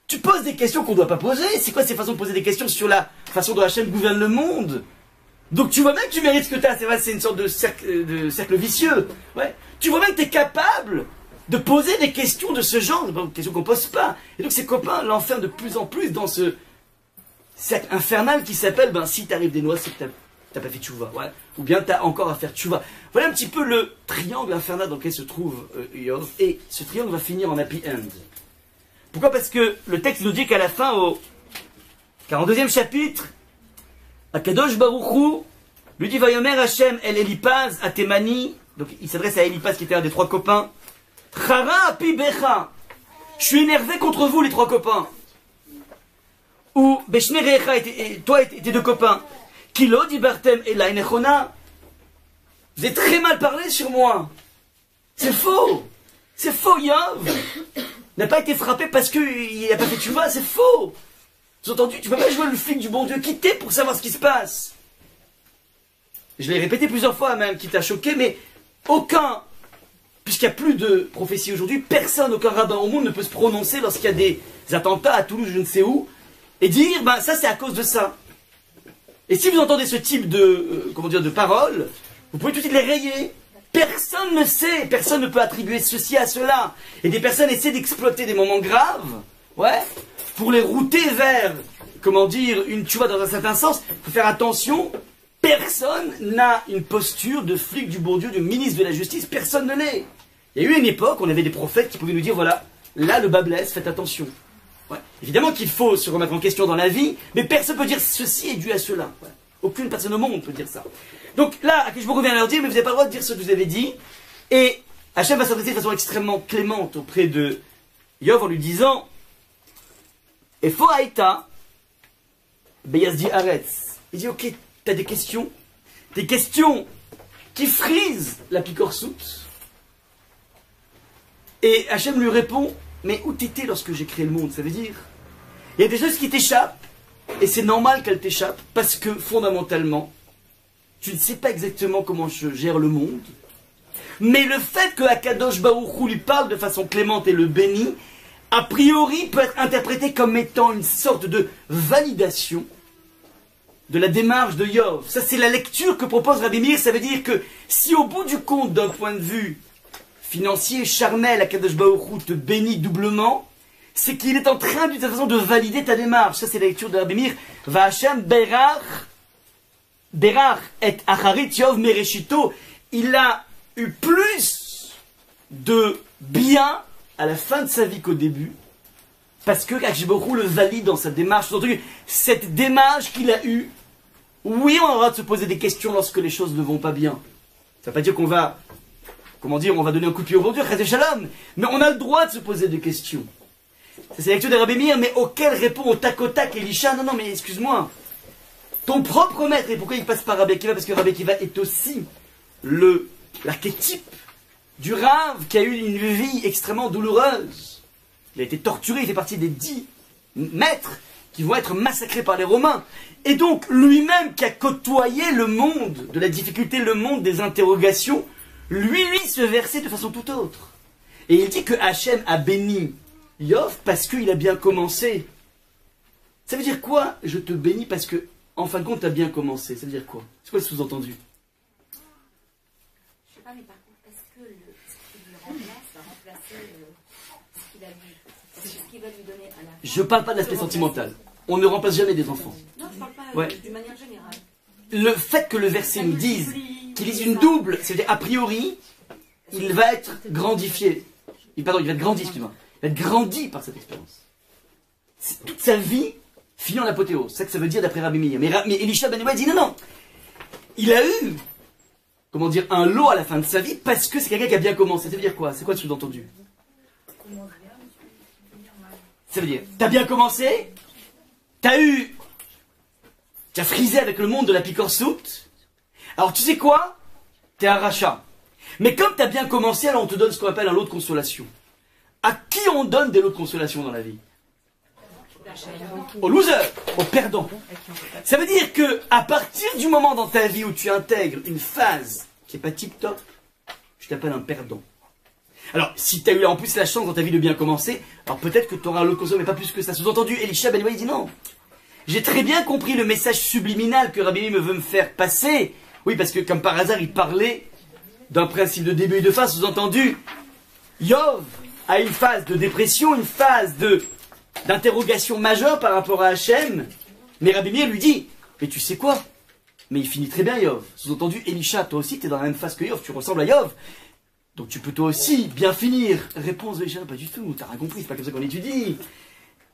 Tu poses des questions qu'on ne doit pas poser. C'est quoi ces façons de poser des questions sur la façon dont Hachem gouverne le monde? Donc tu vois bien que tu mérites ce que tu as. C'est vrai, c'est une sorte de cercle vicieux. Tu vois bien que tu es capable de poser des questions de ce genre, des questions qu'on ne pose pas. Et donc ses copains l'enferment de plus en plus dans ce cercle infernal qui s'appelle, si t'arrives des noix, c'est que t'as pas fait tchouva. Ou bien t'as encore à faire tchouva. Voilà un petit peu le triangle infernal dans lequel se trouve Yov. Et ce triangle va finir en happy end. Pourquoi? Parce que le texte nous dit qu'à la fin, au Car en deuxième chapitre, Akadosh Baruch Hu lui dit Vayomer Hashem El Elipaz Atemani. Donc il s'adresse à Elipaz qui était un des trois copains. Chara api becha. Je suis énervé contre vous les trois copains. Ou Beshne Recha, toi et tes deux copains. Kilo dibartem elai nechona. Vous avez très mal parlé sur moi. C'est faux. C'est faux, Yov. N'a pas été frappé parce qu'il n'a pas fait tchouva, c'est faux. Vous avez entendu, tu ne peux pas jouer le flic du bon Dieu. Qui t'es pour savoir ce qui se passe? Je l'ai répété plusieurs fois même, qui t'a choqué, mais aucun, puisqu'il n'y a plus de prophétie aujourd'hui, personne, aucun rabbin au monde ne peut se prononcer lorsqu'il y a des attentats à Toulouse, je ne sais où, et dire, ben ça c'est à cause de ça. Et si vous entendez ce type de, de paroles, vous pouvez tout de suite les rayer. Personne ne sait, personne ne peut attribuer ceci à cela. Et des personnes essaient d'exploiter des moments graves, ouais, pour les router vers, une tchouva dans un certain sens. Il faut faire attention, personne n'a une posture de flic du bon Dieu, de ministre de la justice, personne ne l'est. Il y a eu une époque où on avait des prophètes qui pouvaient nous dire, voilà, là le bas blesse, faites attention. Ouais. Évidemment qu'il faut se remettre en question dans la vie, mais personne ne peut dire ceci est dû à cela. Ouais. Aucune personne au monde ne peut dire ça. Donc là, à qui je me reviens à leur dire, mais vous n'avez pas le droit de dire ce que vous avez dit. Et Hachem va s'adresser de façon extrêmement clémente auprès de Yov en lui disant Efo Aïta, Beyazdi Aretz. Il dit ok, t'as des questions qui frisent la picorsoute. Et Hachem lui répond mais où t'étais lorsque j'ai créé le monde? Ça veut dire, il y a des choses qui t'échappent, et c'est normal qu'elles t'échappent, parce que fondamentalement, tu ne sais pas exactement comment je gère le monde. Mais le fait que Akadosh Baruch Hu lui parle de façon clémente et le bénit, a priori peut être interprété comme étant une sorte de validation de la démarche de Yov. Ça c'est la lecture que propose Rabbi Meir. Ça veut dire que si au bout du compte, d'un point de vue financier, charnel, Akadosh Baruch Hu te bénit doublement, c'est qu'il est en train d'une certaine façon de valider ta démarche. Ça c'est la lecture de Rabbi Meir. Va Hashem Berach et Acharit Yov Mereshito. Il a eu plus de bien à la fin de sa vie qu'au début, parce que Akadosh Baruch Hu le valide dans sa démarche. Cette démarche qu'il a eue, oui, on a le droit de se poser des questions lorsque les choses ne vont pas bien. Ça ne veut pas dire qu'on va, on va donner un coup de pied au bon Dieu, Chazé Shalom, mais on a le droit de se poser des questions. C'est la lecture de Rabbi Meir, mais auquel répond au tac Elisha. Non, mais excuse-moi. Ton propre maître, et pourquoi il passe par Rabbi Akiva? Parce que Rabbi Akiva est aussi l'archétype du Rav qui a eu une vie extrêmement douloureuse. Il a été torturé, il fait partie des 10 maîtres qui vont être massacrés par les Romains. Et donc, lui-même qui a côtoyé le monde de la difficulté, le monde des interrogations, lui se versait de façon tout autre. Et il dit que Hachem a béni Yov parce qu'il a bien commencé. Ça veut dire quoi? Je te bénis parce que, en fin de compte, tu as bien commencé. Ça veut dire quoi? C'est quoi le sous-entendu? Je sais pas, mais par contre, est-ce que ce qu'il lui remplace va remplacer ce qu'il a vu? Est-ce qu'il va lui donner à la fin? Je parle pas de l'aspect sentimental. On ne remplace jamais des enfants. Non, je parle pas d'une manière générale. Le fait que le verset nous dise qu'il dise une double, c'est-à-dire a priori, il va être grandifié. Pardon, il va être grandi, excuse-moi. Il va être grandi par cette expérience. Toute sa vie finit en apothéose. C'est ça que ça veut dire d'après Rabbi Meir. Mais Elisha ben Yoel dit non. Il a eu, un lot à la fin de sa vie parce que c'est quelqu'un qui a bien commencé. Ça veut dire quoi? C'est quoi le sous-entendu? Ça veut dire, t'as bien commencé, tu as frisé avec le monde de la picorsoute. Alors tu sais quoi? T'es un rachat. Mais comme tu as bien commencé, alors on te donne ce qu'on appelle un lot de consolation. À qui on donne des lots de consolation dans la vie? Au loser, au perdant. Ça veut dire que à partir du moment dans ta vie où tu intègres une phase qui n'est pas tip-top, je t'appelle un perdant. Alors, si tu as eu en plus la chance dans ta vie de bien commencer, alors peut-être que tu auras un lot de consolation, mais pas plus que ça. Sous-entendu, Elisha ben Yoel dit non. J'ai très bien compris le message subliminal que Rabbi Meir veut me faire passer. Oui, parce que comme par hasard, il parlait d'un principe de début et de fin. Sous-entendu, Yov a une phase de dépression, une phase d'interrogation majeure par rapport à Hachem. Mais Rabbi Meir lui dit, mais tu sais quoi? Mais il finit très bien Yov. Sous-entendu, Elisha, toi aussi, tu es dans la même phase que Yov, tu ressembles à Yov. Donc tu peux toi aussi bien finir. Réponse de Elisha, pas du tout, t'as rien compris, c'est pas comme ça qu'on étudie.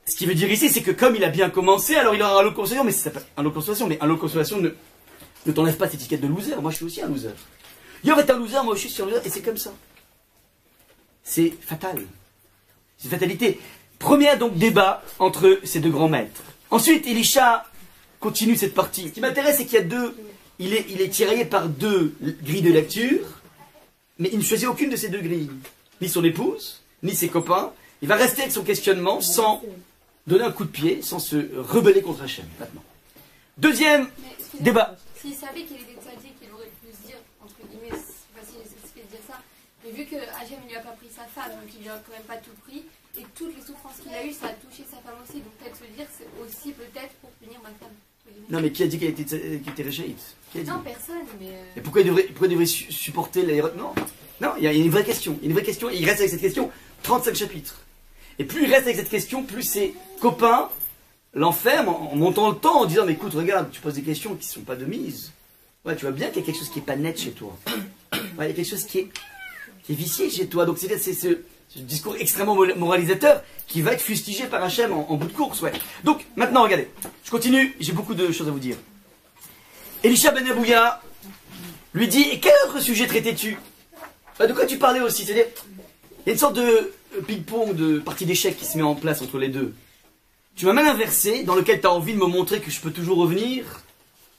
Ce qui veut dire ici, c'est que comme il a bien commencé, alors il aura un lot de consolation, mais ça s'appelle un lot de consolation, mais un lot de consolation ne t'enlève pas cette étiquette de loser. Moi, je suis aussi un loser. Il va être un loser, moi, je suis un loser, et c'est comme ça. C'est fatal. C'est fatalité. Premier, donc, débat entre ces deux grands maîtres. Ensuite, Elisha continue cette partie. Ce qui m'intéresse, c'est qu'il y a deux... Il est tiraillé par deux grilles de lecture, mais il ne choisit aucune de ces deux grilles. Ni son épouse, ni ses copains. Il va rester avec son questionnement sans donner un coup de pied, sans se rebeller contre Hachem, maintenant. Deuxième débat. S'il savait qu'il était tzaddik, il aurait pu se dire, entre guillemets, c'est facile de dire ça, mais vu que Hachem ne lui a pas pris sa femme, donc il lui a quand même pas tout pris, et toutes les souffrances qu'il a eues, ça a touché sa femme aussi, donc peut-être se dire, c'est aussi peut-être pour punir ma femme. Non, mais qui a dit qu'elle était réchaïte? Non, personne, mais... Et pourquoi il devrait supporter l'erreur? Non, il y a une vraie question. Il reste avec cette question 35 chapitres. Et plus il reste avec cette question, plus ses copains l'enferment en montant le temps, en disant, mais écoute, regarde, tu poses des questions qui ne sont pas de mise. Ouais, tu vois bien qu'il y a quelque chose qui n'est pas net chez toi. Ouais, il y a quelque chose qui est vicié chez toi. Donc c'est ce discours extrêmement moralisateur qui va être fustigé par Hachem en bout de course. Ouais. Donc maintenant, regardez, je continue, j'ai beaucoup de choses à vous dire. Elisha ben Abouya lui dit, et quel autre sujet traitais-tu? De quoi tu parlais aussi? C'est-à-dire, il y a une sorte de ping-pong, de partie d'échecs qui se met en place entre les deux. Tu m'amènes un verset dans lequel tu as envie de me montrer que je peux toujours revenir,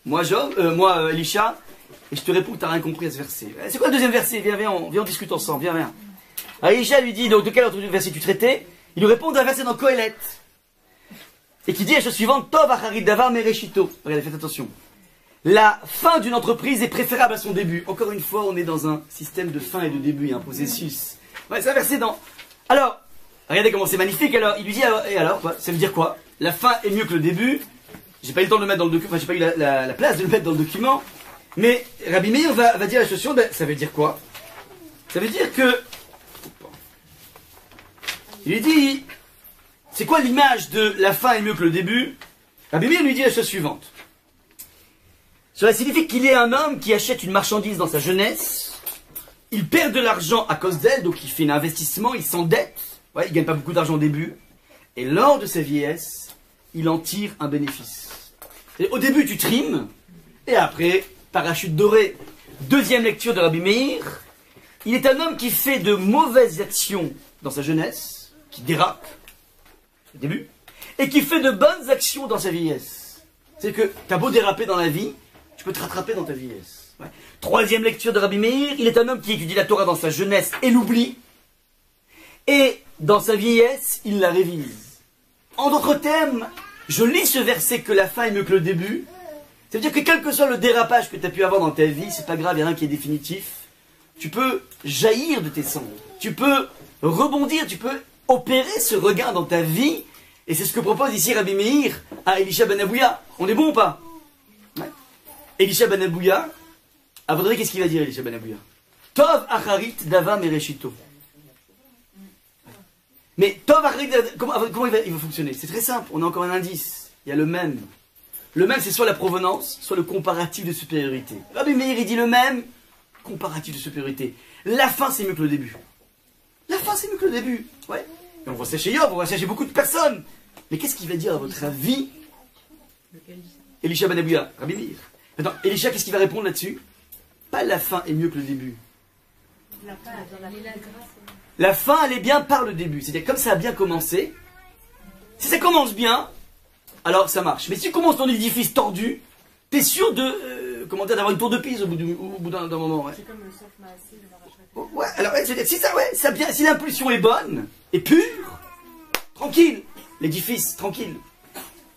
moi Elisha, et je te réponds que tu n'as rien compris à ce verset. C'est quoi le deuxième verset? Viens, on discute ensemble, viens. Alors Elisha lui dit, donc de quel autre verset tu traitais? Il lui répond d'un verset dans Kohelet, et qui dit la chose suivante, Tov acharit davar mereshito. Regardez, faites attention. La fin d'une entreprise est préférable à son début. Encore une fois, on est dans un système de fin et de début, un processus. Ouais, c'est un verset dans... Alors, regardez comment c'est magnifique. Alors, il lui dit, et alors, quoi? Ça veut dire quoi? La fin est mieux que le début. J'ai pas eu le temps de le mettre dans le document, enfin, j'ai pas eu la place de le mettre dans le document. Mais Rabbi Meir va dire la chose suivante. Ça veut dire quoi? Ça veut dire que... Il lui dit, c'est quoi l'image de la fin est mieux que le début? Rabbi Meir lui dit la chose suivante. Cela signifie qu'il est un homme qui achète une marchandise dans sa jeunesse, il perd de l'argent à cause d'elle, donc il fait un investissement, il s'endette, ouais, il ne gagne pas beaucoup d'argent au début, et lors de sa vieillesse, il en tire un bénéfice. Et au début, tu trimes, et après, parachute doré. Deuxième lecture de Rabbi Meir, il est un homme qui fait de mauvaises actions dans sa jeunesse, qui dérape, au début, et qui fait de bonnes actions dans sa vieillesse. C'est que tu as beau déraper dans la vie, tu peux te rattraper dans ta vieillesse. Ouais. Troisième lecture de Rabbi Meir, il est un homme qui étudie la Torah dans sa jeunesse et l'oublie. Et dans sa vieillesse, il la révise. En d'autres termes, je lis ce verset que la fin est mieux que le début. Ça veut dire que quel que soit le dérapage que tu as pu avoir dans ta vie, c'est pas grave, il n'y a rien qui est définitif. Tu peux jaillir de tes cendres. Tu peux rebondir, tu peux opérer ce regain dans ta vie. Et c'est ce que propose ici Rabbi Meir à Elisha ben Abouya. On est bon ou pas? Ouais. Elisha ben Abouya, à votre avis, qu'est-ce qu'il va dire, Elisha ben Abouya? Tov acharit dava mereshito. Mais Tov acharit, comment il va fonctionner? C'est très simple, on a encore un indice. Il y a le même. Le même, c'est soit la provenance, soit le comparatif de supériorité. Rabbi Meir, il dit le même, comparatif de supériorité. La fin, c'est mieux que le début. La fin, c'est mieux que le début. Ouais. Et on voit ça chez Yob, on voit ça chez beaucoup de personnes. Mais qu'est-ce qu'il va dire à votre avis, Elisha ben Abouya, Rabbi Meir? Maintenant, Elisha, qu'est-ce qu'il va répondre là-dessus? Pas la fin est mieux que le début. La fin, elle est bien par le début. C'est-à-dire, comme ça a bien commencé, si ça commence bien, alors ça marche. Mais si tu commences ton édifice tordu, t'es sûr de, d'avoir une tour de Pise au bout d'un moment. Ouais. C'est comme le sof maasé, le marachal. Ouais, alors, si si l'impulsion est bonne, et pure, tranquille, l'édifice, tranquille.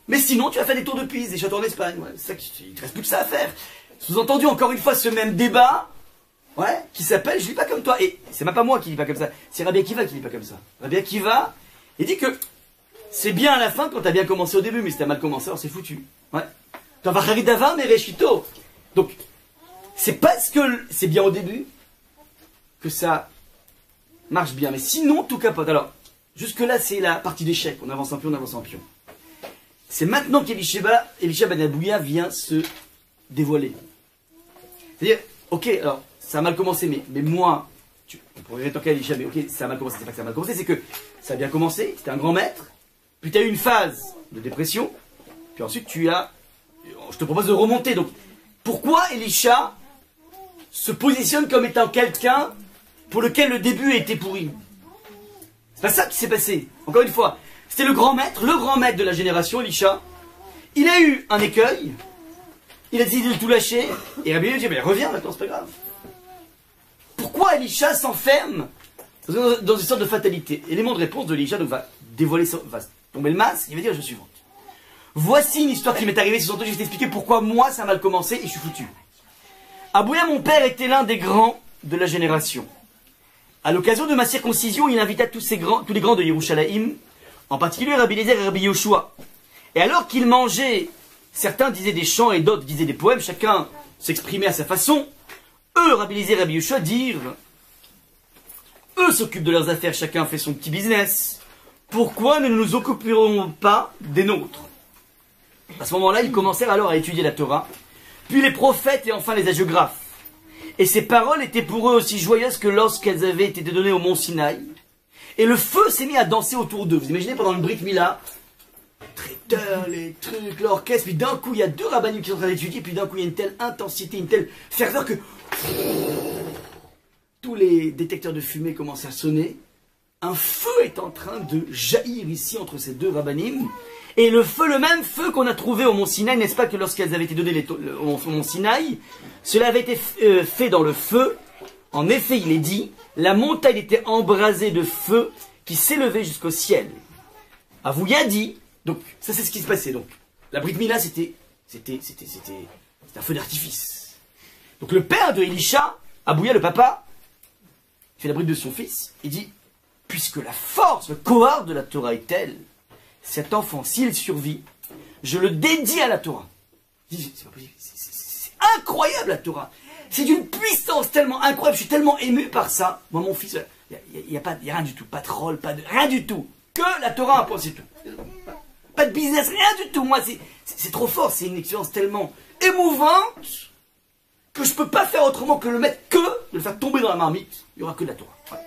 Mais sinon, tu vas faire des tours de Pise, des châteaux en Espagne. Ouais, c'est ça il te reste plus que ça à faire. Sous-entendu, encore une fois, ce même débat, ouais, qui s'appelle Je lis pas comme toi. Et c'est même pas moi qui lis pas comme ça, c'est Rabbi Akiva qui lit pas comme ça. Rabbi Akiva, il dit que c'est bien à la fin quand t'as bien commencé au début, mais si t'as mal commencé, alors c'est foutu. Ouais. T'en vas Haridava, mais Reshito. Donc, c'est parce que c'est bien au début que ça marche bien. Mais sinon, tout capote. Alors, jusque-là, c'est la partie d'échec. On avance en pion, on avance en pion. C'est maintenant qu'Elisha ben Abouya vient se dévoiler. C'est-à-dire, ok, alors, ça a mal commencé, mais moi, on pourrait rétorquer à Elisha, mais ok, ça a mal commencé, c'est pas que ça a mal commencé, c'est que ça a bien commencé, c'était un grand maître, puis tu as eu une phase de dépression, puis ensuite je te propose de remonter. Donc, pourquoi Elisha se positionne comme étant quelqu'un pour lequel le début a été pourri? C'est pas ça qui s'est passé. Encore une fois, c'était le grand maître de la génération, Elisha. Il a eu un écueil, il a décidé de tout lâcher, et Rabbi dit, mais reviens maintenant, c'est pas grave. Pourquoi Elisha s'enferme dans une sorte de fatalité? Élément de réponse de Elisha va tomber le masque, il va dire la chose suivante. Voici une histoire qui m'est arrivée, je vais t'expliquer pourquoi moi ça a mal commencé et je suis foutu. Abouya, mon père, était l'un des grands de la génération. À l'occasion de ma circoncision, il invita tous les grands de Yerushalayim, en particulier Rabbi Eliezer et Rabbi Yoshua. Et alors qu'ils mangeaient, certains disaient des chants et d'autres disaient des poèmes, chacun s'exprimait à sa façon. Eux, Rabbi Eliezer et Rabbi Yoshua, dirent, eux s'occupent de leurs affaires, chacun fait son petit business. Pourquoi ne nous occuperons pas des nôtres? À ce moment-là, ils commencèrent alors à étudier la Torah, puis les prophètes et enfin les hagiographes. Et ces paroles étaient pour eux aussi joyeuses que lorsqu'elles avaient été données au mont Sinaï. Et le feu s'est mis à danser autour d'eux. Vous imaginez pendant le Brit Mila, les traiteurs, les trucs, l'orchestre, puis d'un coup il y a deux rabbinim qui sont en train d'étudier, puis d'un coup il y a une telle intensité, une telle ferveur que tous les détecteurs de fumée commencent à sonner. Un feu est en train de jaillir ici entre ces deux rabbinim. Et le feu, le même feu qu'on a trouvé au mont Sinaï, n'est-ce pas que lorsqu'elles avaient été données au mont Sinaï, cela avait été fait dans le feu. En effet, il est dit, la montagne était embrasée de feu qui s'élevait jusqu'au ciel. Avouya dit, donc ça c'est ce qui se passait. Donc la Brit Mila c'était un feu d'artifice. Donc le père de Elisha, Abouya le papa, fait la bride de son fils, il dit, puisque la force, le kohar de la Torah est telle, cet enfant, s'il survit, je le dédie à la Torah. C'est pas possible, c'est incroyable la Torah. C'est d'une puissance tellement incroyable, je suis tellement ému par ça. Moi, mon fils, il n'y a rien du tout, pas de troll, rien du tout. Que la Torah impose, c'est tout. Pas de business, rien du tout. Moi, c'est trop fort, c'est une expérience tellement émouvante que je ne peux pas faire autrement que de le faire tomber dans la marmite. Il n'y aura que de la Torah. Ouais.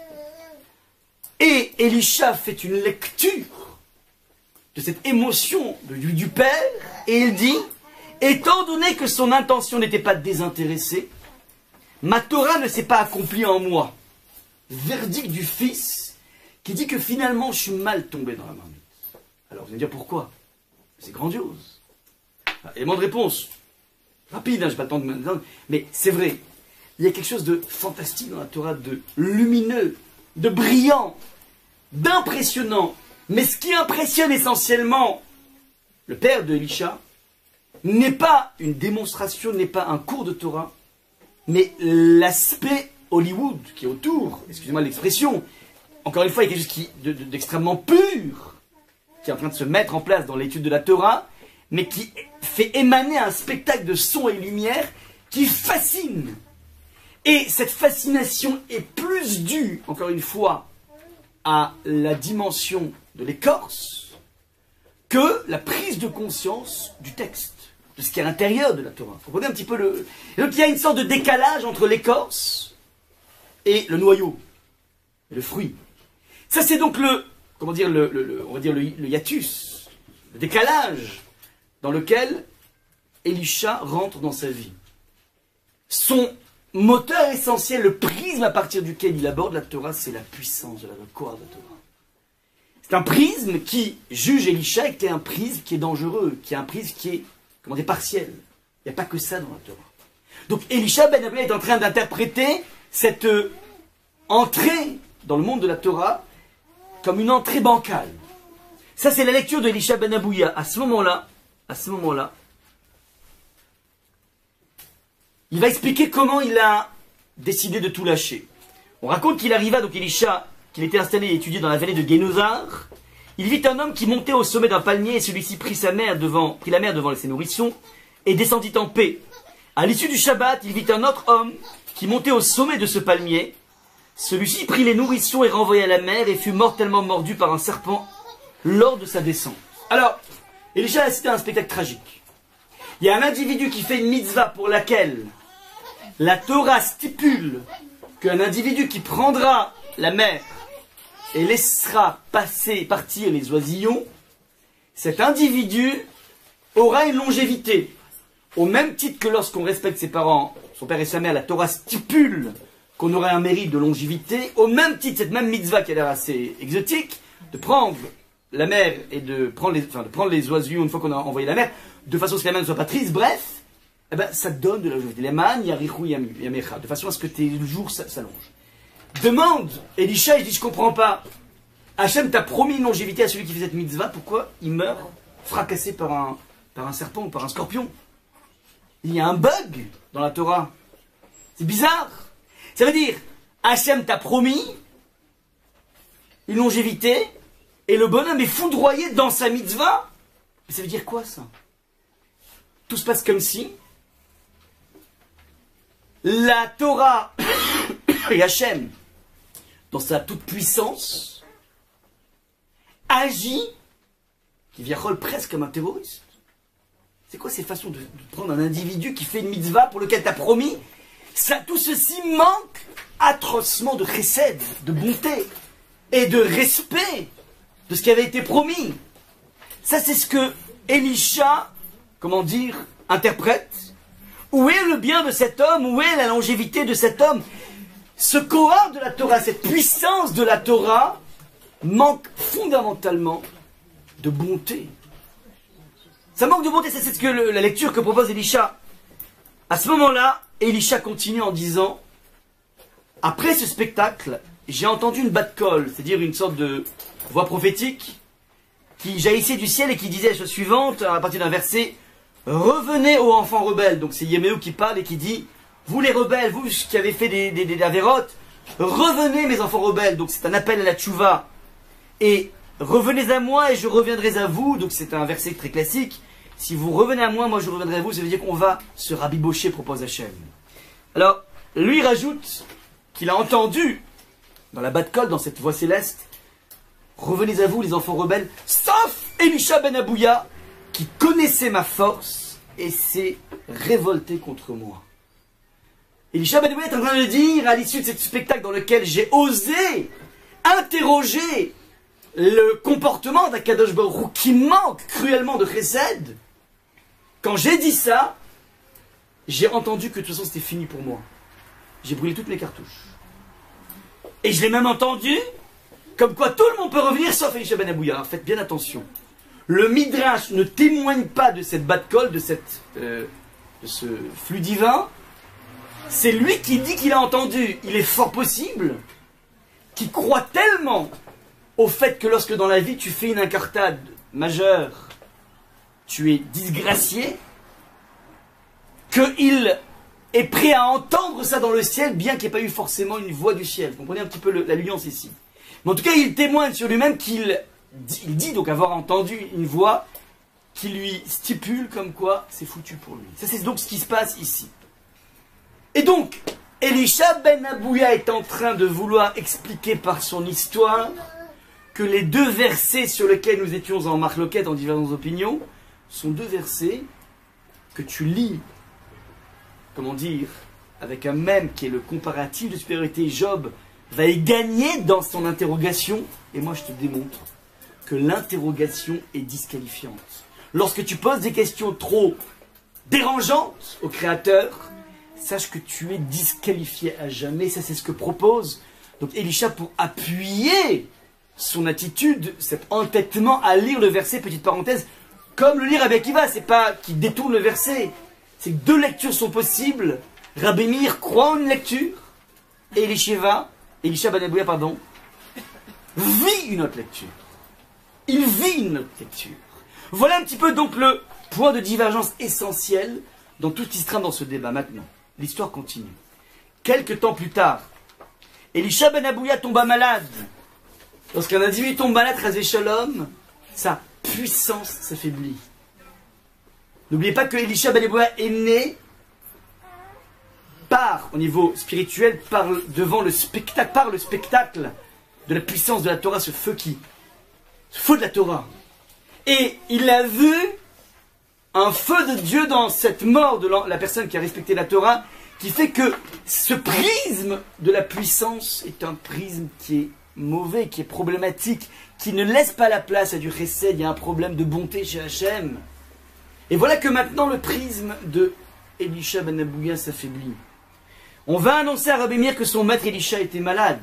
Et Elisha fait une lecture de cette émotion du père, et il dit, étant donné que son intention n'était pas désintéressée, ma Torah ne s'est pas accomplie en moi. Verdict du fils, qui dit que finalement je suis mal tombé dans la marmite. Alors vous allez me dire pourquoi? C'est grandiose. Élément de réponse. Rapide, j'ai pas le temps de me... Mais c'est vrai, il y a quelque chose de fantastique dans la Torah, de lumineux, de brillant, d'impressionnant. Mais ce qui impressionne essentiellement le père de Elisha n'est pas une démonstration, n'est pas un cours de Torah, mais l'aspect Hollywood qui est autour, excusez-moi l'expression, encore une fois, il y a quelque chose d'extrêmement pur qui est en train de se mettre en place dans l'étude de la Torah, mais qui fait émaner un spectacle de son et lumière qui fascine. Et cette fascination est plus due, encore une fois, à la dimension de l'écorce que la prise de conscience du texte, de ce qui est à l'intérieur de la Torah. Vous comprenez un petit peu le... Donc il y a une sorte de décalage entre l'écorce et le noyau, et le fruit. Ça c'est donc on va dire le hiatus, le décalage dans lequel Elisha rentre dans sa vie. Son moteur essentiel, le prisme à partir duquel il aborde la Torah, c'est la puissance de la Kohar de la Torah. C'est un prisme qui juge Elisha qui est un prisme qui est dangereux, qui est un prisme qui est, partiel. Il n'y a pas que ça dans la Torah. Donc Elisha ben Abouya est en train d'interpréter cette entrée dans le monde de la Torah comme une entrée bancale. Ça c'est la lecture de Elisha ben Abouya. À ce moment-là, il va expliquer comment il a décidé de tout lâcher. On raconte qu'il arriva, donc Elisha, qu'il était installé et étudié dans la vallée de Génozar. Il vit un homme qui montait au sommet d'un palmier et celui-ci prit la mer devant ses nourrissons et descendit en paix. À l'issue du Shabbat, il vit un autre homme qui montait au sommet de ce palmier. Celui-ci prit les nourrissons et renvoya à la mer et fut mortellement mordu par un serpent lors de sa descente. Alors, Elisha a assisté à un spectacle tragique. Il y a un individu qui fait une mitzvah pour laquelle la Torah stipule qu'un individu qui prendra la mer et laissera partir les oisillons cet individu aura une longévité. Au même titre que lorsqu'on respecte ses parents, son père et sa mère, la Torah stipule qu'on aurait un mérite de longévité. Au même titre, cette même mitzvah qui a l'air assez exotique, de prendre la mer et de prendre les oiseaux une fois qu'on a envoyé la mer, de façon à ce que la mer ne soit pas triste, bref, eh ben, ça donne de la longévité. De façon à ce que tes jours s'allongent. Demande Elisha, il dit, je comprends pas. Hachem t'a promis une longévité à celui qui fait cette mitzvah, pourquoi il meurt fracassé par un serpent ou par un scorpion? Il y a un bug dans la Torah. C'est bizarre. Ça veut dire, Hachem t'a promis une longévité, et le bonhomme est foudroyé dans sa mitzvah. Mais ça veut dire quoi, ça? Tout se passe comme si la Torah et Hachem, dans sa toute-puissance, agit, qui vient presque comme un terroriste. C'est quoi ces façons de prendre un individu qui fait une mitzvah pour lequel tu as promis? Ça, tout ceci manque atrocement de chesed, de bonté et de respect de ce qui avait été promis. Ça, c'est ce que Elisha, comment dire, interprète. Où est le bien de cet homme? Où est la longévité de cet homme? Ce Korah de la Torah, cette puissance de la Torah, manque fondamentalement de bonté. Ça manque de bonté, c'est ce que la lecture que propose Elisha. À ce moment-là, Elisha continue en disant, après ce spectacle, j'ai entendu une bat-kol, c'est-à-dire une sorte de voix prophétique, qui jaillissait du ciel et qui disait la chose suivante, à partir d'un verset, revenez aux enfants rebelles. Donc c'est Yirmiyahu qui parle et qui dit, vous les rebelles, vous qui avez fait des avérotes, revenez mes enfants rebelles. Donc c'est un appel à la tchouva. Et revenez à moi et je reviendrai à vous. Donc c'est un verset très classique. Si vous revenez à moi, moi je reviendrai à vous. Ça veut dire qu'on va se rabibocher, propose Hachem. Alors, lui rajoute qu'il a entendu, dans la bat-kol, dans cette voix céleste, revenez à vous les enfants rebelles, sauf Elisha ben Abouya, qui connaissait ma force et s'est révolté contre moi. Elisha ben Abouya est en train de dire, à l'issue de ce spectacle dans lequel j'ai osé interroger le comportement d'Akadosh Baruch Hu qui manque cruellement de chesed, quand j'ai dit ça, j'ai entendu que de toute façon c'était fini pour moi. J'ai brûlé toutes mes cartouches. Et je l'ai même entendu, comme quoi tout le monde peut revenir sauf Elisha ben Abouya. Alors faites bien attention. Le Midrash ne témoigne pas de cette bat-kol, de ce flux divin. C'est lui qui dit qu'il a entendu. Il est fort possible qu'il croit tellement au fait que lorsque dans la vie tu fais une incartade majeure, tu es disgracié, qu'il est prêt à entendre ça dans le ciel, bien qu'il n'y ait pas eu forcément une voix du ciel. Vous comprenez un petit peu la nuance ici. Mais en tout cas, il témoigne sur lui-même qu'il dit donc avoir entendu une voix qui lui stipule comme quoi c'est foutu pour lui. Ça, c'est donc ce qui se passe ici. Et donc, Elisha ben Abouya est en train de vouloir expliquer par son histoire que les deux versets sur lesquels nous étions en marloquette, en diverses opinions, sont deux versets que tu lis, comment dire, avec un même qui est le comparatif de supériorité. Job va y gagner dans son interrogation, et moi je te démontre que l'interrogation est disqualifiante. Lorsque tu poses des questions trop dérangeantes au Créateur, sache que tu es disqualifié à jamais. Ça, c'est ce que propose donc Elisha pour appuyer son attitude, cet entêtement à lire le verset, petite parenthèse, comme le lire Rabbi Akiva. C'est pas qu'il détourne le verset, c'est que deux lectures sont possibles. Rabbi Meir croit en une lecture, et Elisha ben Abouya, vit une autre lecture. Il vit une autre lecture. Voilà un petit peu donc le point de divergence essentiel dans tout ce qui se trame dans ce débat. Maintenant, l'histoire continue. Quelques temps plus tard, Elisha ben Abouya tomba malade. Lorsqu'un individu tombe malade, Chas v'Shalom, sa puissance s'affaiblit. N'oubliez pas que Elisha ben Abouya est né au niveau spirituel, par le spectacle de la puissance de la Torah, ce feu de la Torah. Et il a vu un feu de Dieu dans cette mort de la personne qui a respecté la Torah, qui fait que ce prisme de la puissance est un prisme qui est mauvais, qui est problématique, qui ne laisse pas la place à du chesed, il y a un problème de bonté chez Hachem. Et voilà que maintenant le prisme de Elisha ben Abouya s'affaiblit. On va annoncer à Rabbi Meir que son maître Elisha était malade.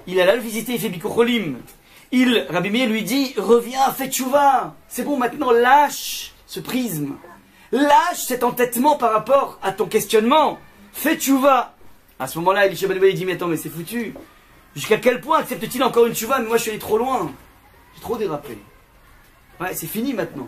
Il alla le visiter, il fait bikocholim. Rabbi Meir lui dit, reviens, fais tchouva. C'est bon, maintenant lâche ce prisme. Lâche cet entêtement par rapport à ton questionnement. Fais tchouva. À ce moment-là, Elisha ben Abouya dit, mais attends, mais c'est foutu. Jusqu'à quel point accepte-t-il encore une tchouva? Mais moi je suis allé trop loin. J'ai trop dérapé. Ouais, c'est fini maintenant.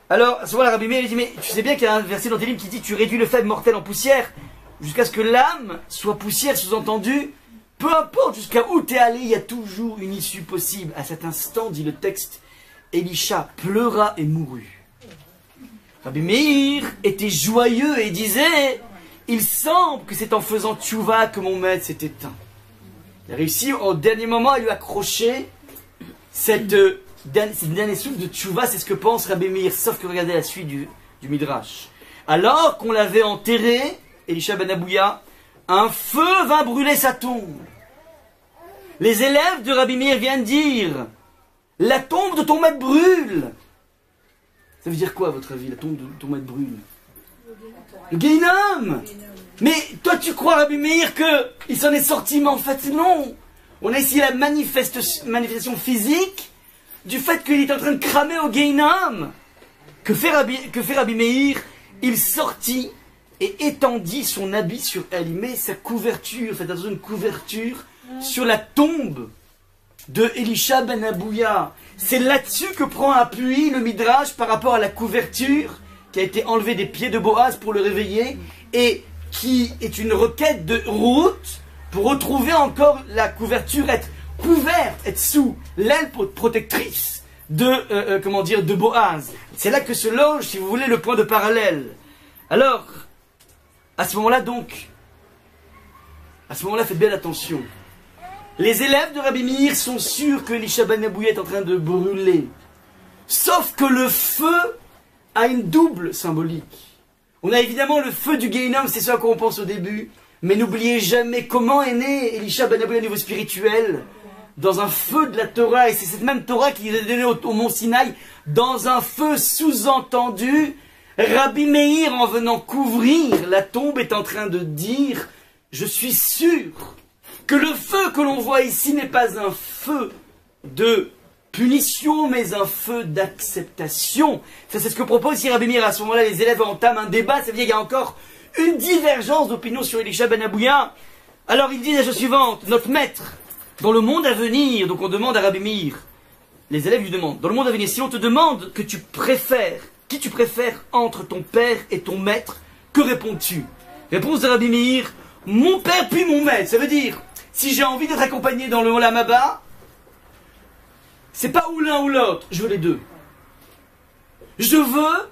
Alors, à ce moment-là, Rabbi Meir dit, mais tu sais bien qu'il y a un verset dans tes livres qui dit, tu réduis le faible mortel en poussière, jusqu'à ce que l'âme soit poussière, sous-entendu, peu importe jusqu'à où tu es allé, il y a toujours une issue possible. À cet instant, dit le texte, Elisha pleura et mourut. Rabbi Meir était joyeux et disait, il semble que c'est en faisant tchouva que mon maître s'est éteint. Il a réussi au dernier moment à lui accrocher cette dernier souffle de tchouva, c'est ce que pense Rabbi Meir, sauf que regardez la suite du Midrash. Alors qu'on l'avait enterré, Elisha ben Abouya, un feu vint brûler sa tombe. Les élèves de Rabbi Meir viennent dire, la tombe de ton maître brûle. Ça veut dire quoi à votre avis, la tombe de ton maître brûle? Le Guéhinam. Mais toi tu crois Rabbi Meir qu'il s'en est sorti, mais en fait non. On a ici la manifestation physique du fait qu'il est en train de cramer au Guéhinam. Que fait Rabbi Meir? Il sortit et étendit son habit sur elle. Il met sa couverture, faites attention, une couverture sur la tombe de Elisha ben Abouya. C'est là-dessus que prend appui le Midrash par rapport à la couverture qui a été enlevée des pieds de Boaz pour le réveiller et qui est une requête de Ruth pour retrouver encore la couverture, être couverte, être sous l'aile protectrice de Boaz. C'est là que se loge, si vous voulez, le point de parallèle. Alors, à ce moment-là faites bien attention. Les élèves de Rabbi Meir sont sûrs que Elisha ben Abouya est en train de brûler. Sauf que le feu a une double symbolique. On a évidemment le feu du Guéhinam, c'est ce à quoi on pense au début. Mais n'oubliez jamais comment est né Elisha ben Abouya au niveau spirituel. Dans un feu de la Torah, et c'est cette même Torah qui est donnée au mont Sinaï, dans un feu sous-entendu. Rabbi Meir, en venant couvrir la tombe, est en train de dire, je suis sûr que le feu que l'on voit ici n'est pas un feu de punition, mais un feu d'acceptation. Ça, c'est ce que propose ici Rabbi Meir. À ce moment-là, les élèves entament un débat, ça veut dire qu'il y a encore une divergence d'opinion sur Elisha ben Abouya. Alors, ils disent la chose suivante, notre maître, dans le monde à venir, donc on demande à Rabbi Meir, les élèves lui demandent, dans le monde à venir, si on te demande que tu préfères, qui tu préfères entre ton père et ton maître, que réponds-tu? Réponse de Rabbi Meir, mon père puis mon maître. Ça veut dire, si j'ai envie d'être accompagné dans le Olam Haba, c'est pas ou l'un ou l'autre, je veux les deux. Je veux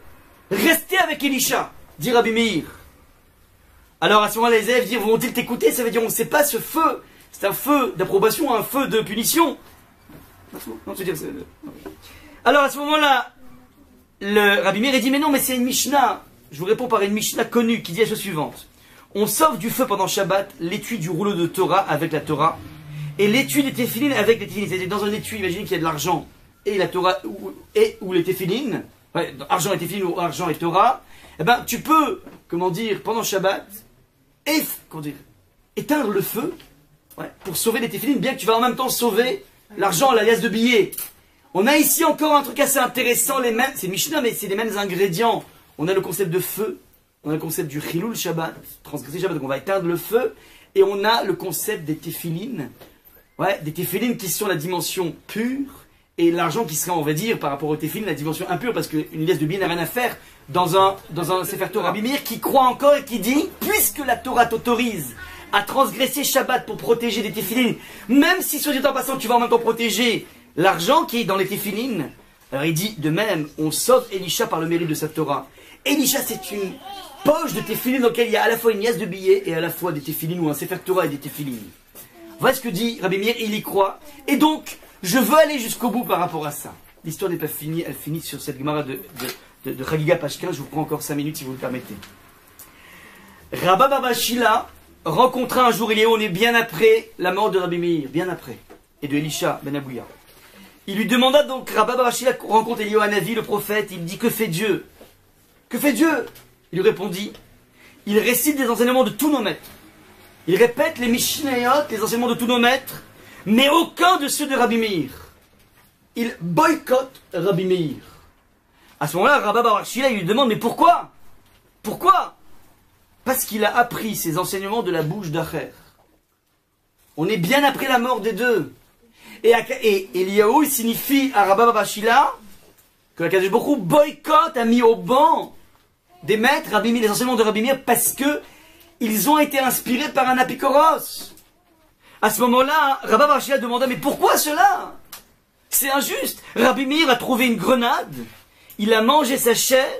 rester avec Elisha, dit Rabbi Meir. Alors à ce moment-là, les élèves disent, vont-ils t'écouter? Ça veut dire, on ne sait pas ce feu, c'est un feu d'approbation, un feu de punition. Non, je veux dire, alors à ce moment-là, le Rabbi Meir dit, mais non, mais c'est une Mishnah. Je vous réponds par une Mishnah connue qui dit la chose suivante. On sauve du feu pendant Shabbat l'étui du rouleau de Torah avec la Torah et l'étui des téphilines avec les téphilines. C'est-à-dire dans un étui, imaginez qu'il y a de l'argent et la Torah ou les téphilines, ouais, argent et téphilines ou argent et Torah, eh ben tu peux, pendant Shabbat, éteindre le feu, ouais, pour sauver les téphilines, bien que tu vas en même temps sauver l'argent, la liasse de billets. On a ici encore un truc assez intéressant, c'est Mishnah, mais c'est les mêmes ingrédients. On a le concept de feu, on a le concept du Chilul Shabbat, transgresser Shabbat, donc on va éteindre le feu, et on a le concept des téphilines, ouais, des téphilines qui sont la dimension pure, et l'argent qui sera, on va dire, par rapport aux téphilines, la dimension impure, parce qu'une liasse de billets n'a rien à faire dans un Sefer Torah. Rabbi Meir qui croit encore et qui dit, puisque la Torah t'autorise à transgresser Shabbat pour protéger des téphilines, même si sur du temps passant tu vas en même temps protéger l'argent qui est dans les téphilines, alors il dit de même, on sauve Elisha par le mérite de sa Torah. Elisha, c'est une poche de téphilines dans laquelle il y a à la fois une liasse de billets et à la fois des téphilines ou un Sefer Torah et des téphilines. Voilà ce que dit Rabbi Meir, il y croit. Et donc, je veux aller jusqu'au bout par rapport à ça. L'histoire n'est pas finie, elle finit sur cette Gemara de Chagiga page 15, je vous prends encore 5 minutes si vous le permettez. Rabba Baba Shila rencontra un jour Eliyahu, on est bien après la mort de Rabbi Meir, bien après, et de Elisha ben Abouya. Il lui demanda donc, Rabba bar Achila rencontre Eliyahu Hanavi, le prophète, il dit, que fait Dieu? Que fait Dieu? Il lui répondit, il récite des enseignements de tous nos maîtres. Il répète les Mishnayot, les enseignements de tous nos maîtres, mais aucun de ceux de Rabbi Meir. Il boycotte Rabbi Meir. À ce moment-là, Rabba bar Achila, il lui demande, mais pourquoi? Pourquoi? Parce qu'il a appris ses enseignements de la bouche d'Acher. On est bien après la mort des deux. Et Eliyahu, il signifie à Rabba bar Achila que la Kadosh Baruch Hu boycotte, a mis au banc des maîtres, Rabbi Meir, les enseignements de Rabbi Meir, parce que ils ont été inspirés par un apikoros. À ce moment-là, Rabba bar Achila demanda, mais pourquoi cela? C'est injuste. Rabbi Meir a trouvé une grenade, il a mangé sa chair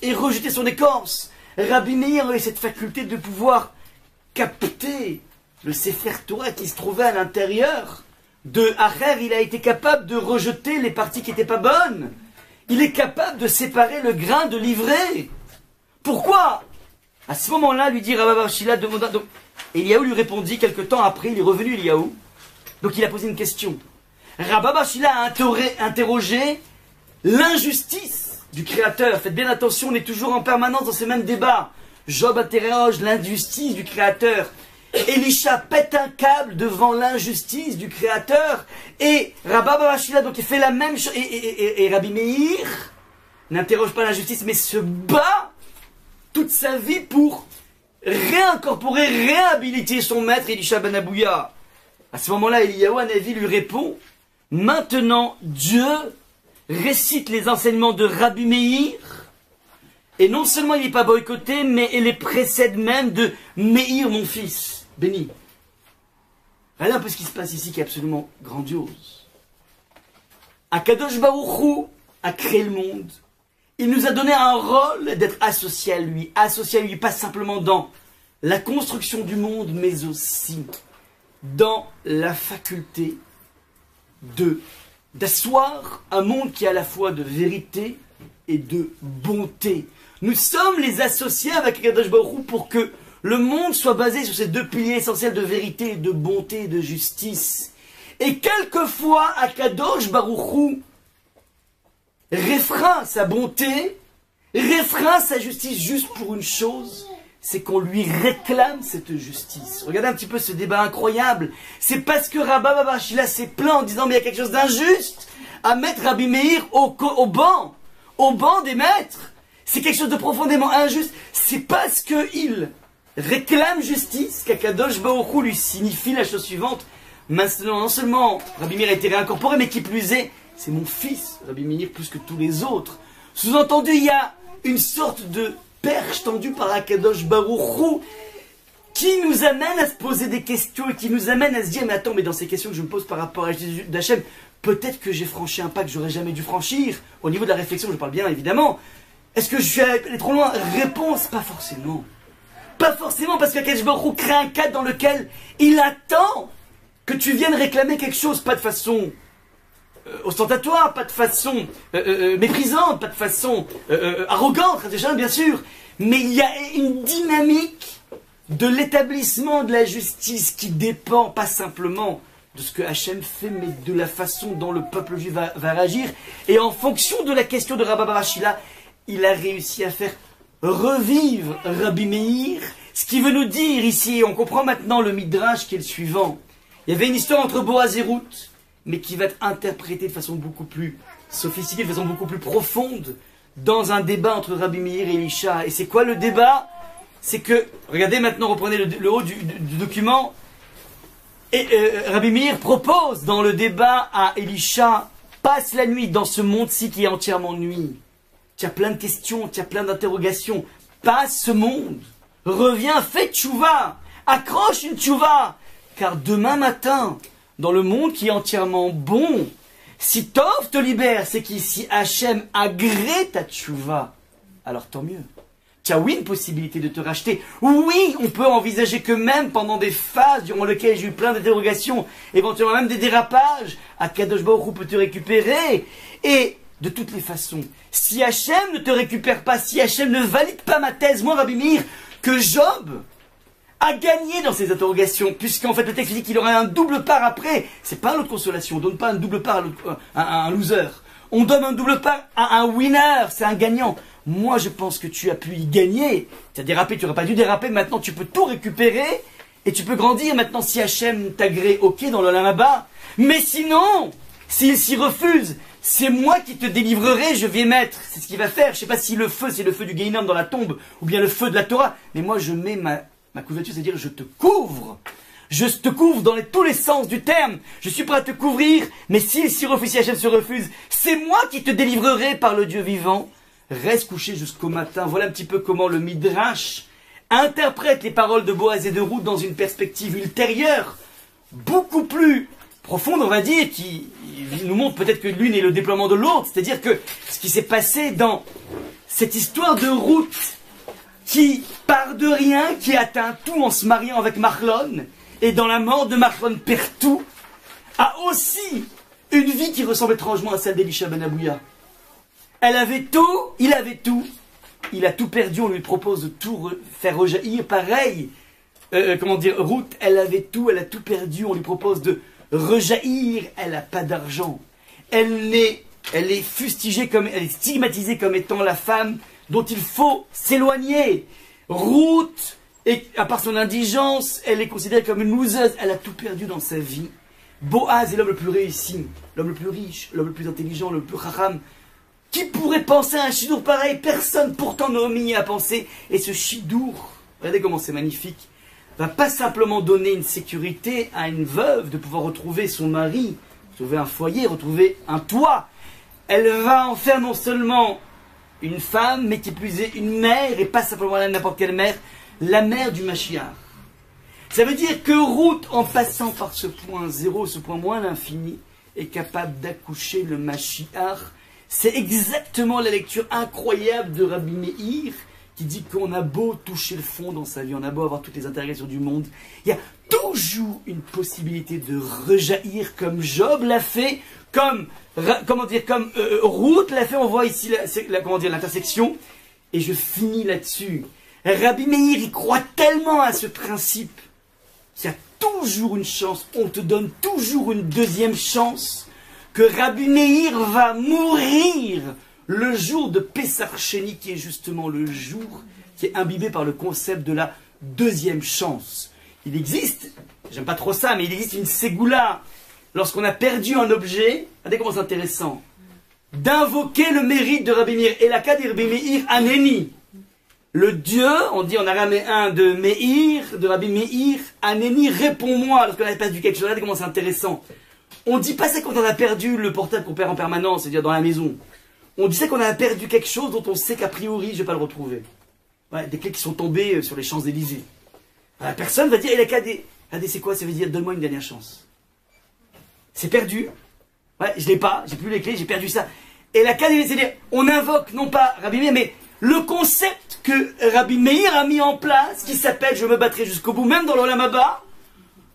et rejeté son écorce. Rabbi Meir avait cette faculté de pouvoir capter le Sefer Torah qui se trouvait à l'intérieur de Acher. Il a été capable de rejeter les parties qui n'étaient pas bonnes. Il est capable de séparer le grain de l'ivraie. Pourquoi? À ce moment-là, lui dit Rabba bar Achila, demanda. Donc, Eliyahu lui répondit quelque temps après, il est revenu Eliyahu. Donc il a posé une question. Rabba bar Achila a interrogé l'injustice du Créateur. Faites bien attention, on est toujours en permanence dans ces mêmes débats. Job interroge l'injustice du Créateur. Elisha pète un câble devant l'injustice du Créateur. Et Rabba bar Achila, donc il fait la même chose. Et Rabbi Meir n'interroge pas l'injustice, mais se bat toute sa vie pour réincorporer, réhabiliter son maître Elisha ben Abouya. À ce moment-là, Eliyahu Hanavi lui répond, maintenant Dieu récite les enseignements de Rabbi Meir, et non seulement il n'est pas boycotté, mais il les précède même de Meir, mon fils, béni. Regardez un peu ce qui se passe ici qui est absolument grandiose. Akadosh Baruch Hu a créé le monde. Il nous a donné un rôle d'être associé à lui pas simplement dans la construction du monde, mais aussi dans la faculté d'asseoir un monde qui est à la fois de vérité et de bonté. Nous sommes les associés avec Akadosh Baruch Hu pour que le monde soit basé sur ces deux piliers essentiels de vérité, de bonté et de justice. Et quelquefois, Akadosh Baruch Hu réfreint sa bonté, réfreint sa justice juste pour une chose, c'est qu'on lui réclame cette justice. Regardez un petit peu ce débat incroyable. C'est parce que Rabba bar Achila s'est plaint en disant mais il y a quelque chose d'injuste à mettre Rabbi Meir au banc des maîtres. C'est quelque chose de profondément injuste. C'est parce qu'il réclame justice qu'Akadosh Baruch Hu lui signifie la chose suivante. Maintenant, non seulement Rabbi Meir a été réincorporé, mais qui plus est, c'est mon fils, Rabbi Meir, plus que tous les autres. Sous-entendu, il y a une sorte de perche tendue par Akadosh Baruch Hu qui nous amène à se poser des questions et qui nous amène à se dire, mais attends, mais dans ces questions que je me pose par rapport à Jésus d'Hachem, peut-être que j'ai franchi un pas que j'aurais jamais dû franchir. Au niveau de la réflexion, je parle bien évidemment. Est-ce que je suis allé trop loin? Réponse, pas forcément. Pas forcément, parce qu'Akadosh Baruch Hu crée un cadre dans lequel il attend que tu viennes réclamer quelque chose, pas de façon ostentatoire, pas de façon méprisante, pas de façon arrogante, déjà bien sûr, mais il y a une dynamique de l'établissement de la justice qui dépend pas simplement de ce que Hachem fait, mais de la façon dont le peuple juif va réagir. Et en fonction de la question de Rabba bar Achila, il a réussi à faire revivre Rabbi Meir, ce qui veut nous dire ici, on comprend maintenant le midrash qui est le suivant. Il y avait une histoire entre Boaz et Ruth, mais qui va être interprétée de façon beaucoup plus sophistiquée, de façon beaucoup plus profonde, dans un débat entre Rabbi Meir et Elisha. Et c'est quoi le débat? C'est que, regardez maintenant, reprenez le haut du document, et Rabbi Meir propose dans le débat à Elisha, passe la nuit dans ce monde-ci qui est entièrement nuit. Tu as plein de questions, tu as plein d'interrogations. Passe ce monde, reviens, fais tchouva, accroche une tchouva, car demain matin, dans le monde qui est entièrement bon, si Tov te libère, c'est qu'ici Hachem agrée ta tchouva, alors tant mieux. Tu as oui une possibilité de te racheter. Oui, on peut envisager que même pendant des phases durant lesquelles j'ai eu plein d'interrogations, éventuellement même des dérapages, Akadosh Baruch Hu peut te récupérer. Et de toutes les façons, si Hachem ne te récupère pas, si Hachem ne valide pas ma thèse, moi Rabbi Meir, que Job a gagné dans ces interrogations, puisqu'en fait le texte dit qu'il aurait un double part après. C'est pas l'autre consolation, on donne pas un double part à un loser. On donne un double part à un winner, c'est un gagnant. Moi je pense que tu as pu y gagner. Tu as dérapé, tu n'aurais pas dû déraper, maintenant tu peux tout récupérer et tu peux grandir. Maintenant si Hachem t'agrée, ok, dans l'Olam Haba. Mais sinon, s'il s'y refuse, c'est moi qui te délivrerai, je vais mettre, c'est ce qu'il va faire. Je sais pas si le feu c'est le feu du Gehinnom dans la tombe ou bien le feu de la Torah, mais moi je mets ma couverture, c'est-à-dire je te couvre. Je te couvre dans tous les sens du terme. Je suis prêt à te couvrir, mais s'il s'y refuse, si Hachem se refuse, c'est moi qui te délivrerai par le Dieu vivant. Reste couché jusqu'au matin. Voilà un petit peu comment le Midrash interprète les paroles de Boaz et de Ruth dans une perspective ultérieure, beaucoup plus profonde, on va dire, qui nous montre peut-être que l'une est le déploiement de l'autre. C'est-à-dire que ce qui s'est passé dans cette histoire de Ruth, qui part de rien, qui atteint tout en se mariant avec Machlon, et dans la mort de Machlon perd tout, a aussi une vie qui ressemble étrangement à celle d'Elisha ben Abouya. Elle avait tout, il avait tout, il a tout perdu, on lui propose de tout faire rejaillir, pareil, Ruth, elle avait tout, elle a tout perdu, on lui propose de rejaillir, elle n'a pas d'argent, elle est fustigée, elle est stigmatisée comme étant la femme dont il faut s'éloigner. Ruth, et à part son indigence, elle est considérée comme une loseuse, elle a tout perdu dans sa vie. Boaz est l'homme le plus réussi, l'homme le plus riche, l'homme le plus intelligent, le plus chacham. Qui pourrait penser à un chidour pareil? Personne. Pourtant Naomi y a pensé. Et ce chidour, regardez comment c'est magnifique, va pas simplement donner une sécurité à une veuve de pouvoir retrouver son mari, retrouver un foyer, retrouver un toit. Elle va en faire non seulement une femme, mais qui plus est une mère, et pas simplement n'importe quelle mère, la mère du Mashiach. Ça veut dire que Ruth, en passant par ce point zéro, ce point moins l'infini, est capable d'accoucher le Mashiach. C'est exactement la lecture incroyable de Rabbi Meir, qui dit qu'on a beau toucher le fond dans sa vie, on a beau avoir toutes les interrogations du monde, il y a toujours une possibilité de rejaillir comme Job l'a fait, comme Ruth l'a fait. On voit ici l'intersection, et je finis là-dessus. Rabbi Meir, il croit tellement à ce principe qu'il y a toujours une chance, on te donne toujours une deuxième chance, que Rabbi Meir va mourir le jour de Pessah Sheni, qui est justement le jour qui est imbibé par le concept de la deuxième chance. Il existe, j'aime pas trop ça, mais il existe une ségoula, lorsqu'on a perdu un objet, regardez comment c'est intéressant, d'invoquer le mérite de Rabbi Meir. Et la cas de Rabbi Meir Aneni, le Dieu, on dit en araméen de Meir, de Rabbi Meir, Aneni, réponds-moi, lorsqu'on a perdu quelque chose. Regardez comment c'est intéressant. On dit pas ça quand on a perdu le portable qu'on perd en permanence, c'est-à-dire dans la maison. On dit ça quand on a perdu quelque chose dont on sait qu'a priori je vais pas le retrouver. Ouais, des clés qui sont tombées sur les Champs-Élysées. La personne va dire, et la cas des... Regardez, c'est quoi? Ça veut dire, donne-moi une dernière chance. C'est perdu. Ouais, je l'ai pas, j'ai plus les clés, j'ai perdu ça. Et la cas des... c'est-à-dire, on invoque, non pas Rabbi Meir, mais le concept que Rabbi Meir a mis en place, qui s'appelle, je me battrai jusqu'au bout, même dans l'Olam Haba,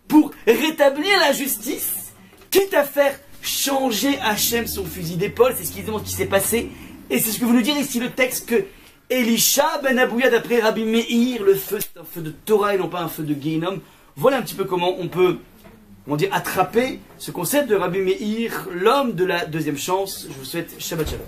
pour rétablir la justice, quitte à faire changer Hachem son fusil d'épaule. C'est ce qui s'est passé. Et c'est ce que veut nous dire ici le texte, que Elisha ben Abouya, d'après Rabbi Meir, le feu c'est un feu de Torah et non pas un feu de Gehinnom. Voilà un petit peu comment on peut, attraper ce concept de Rabbi Meir, l'homme de la deuxième chance. Je vous souhaite Shabbat Shalom.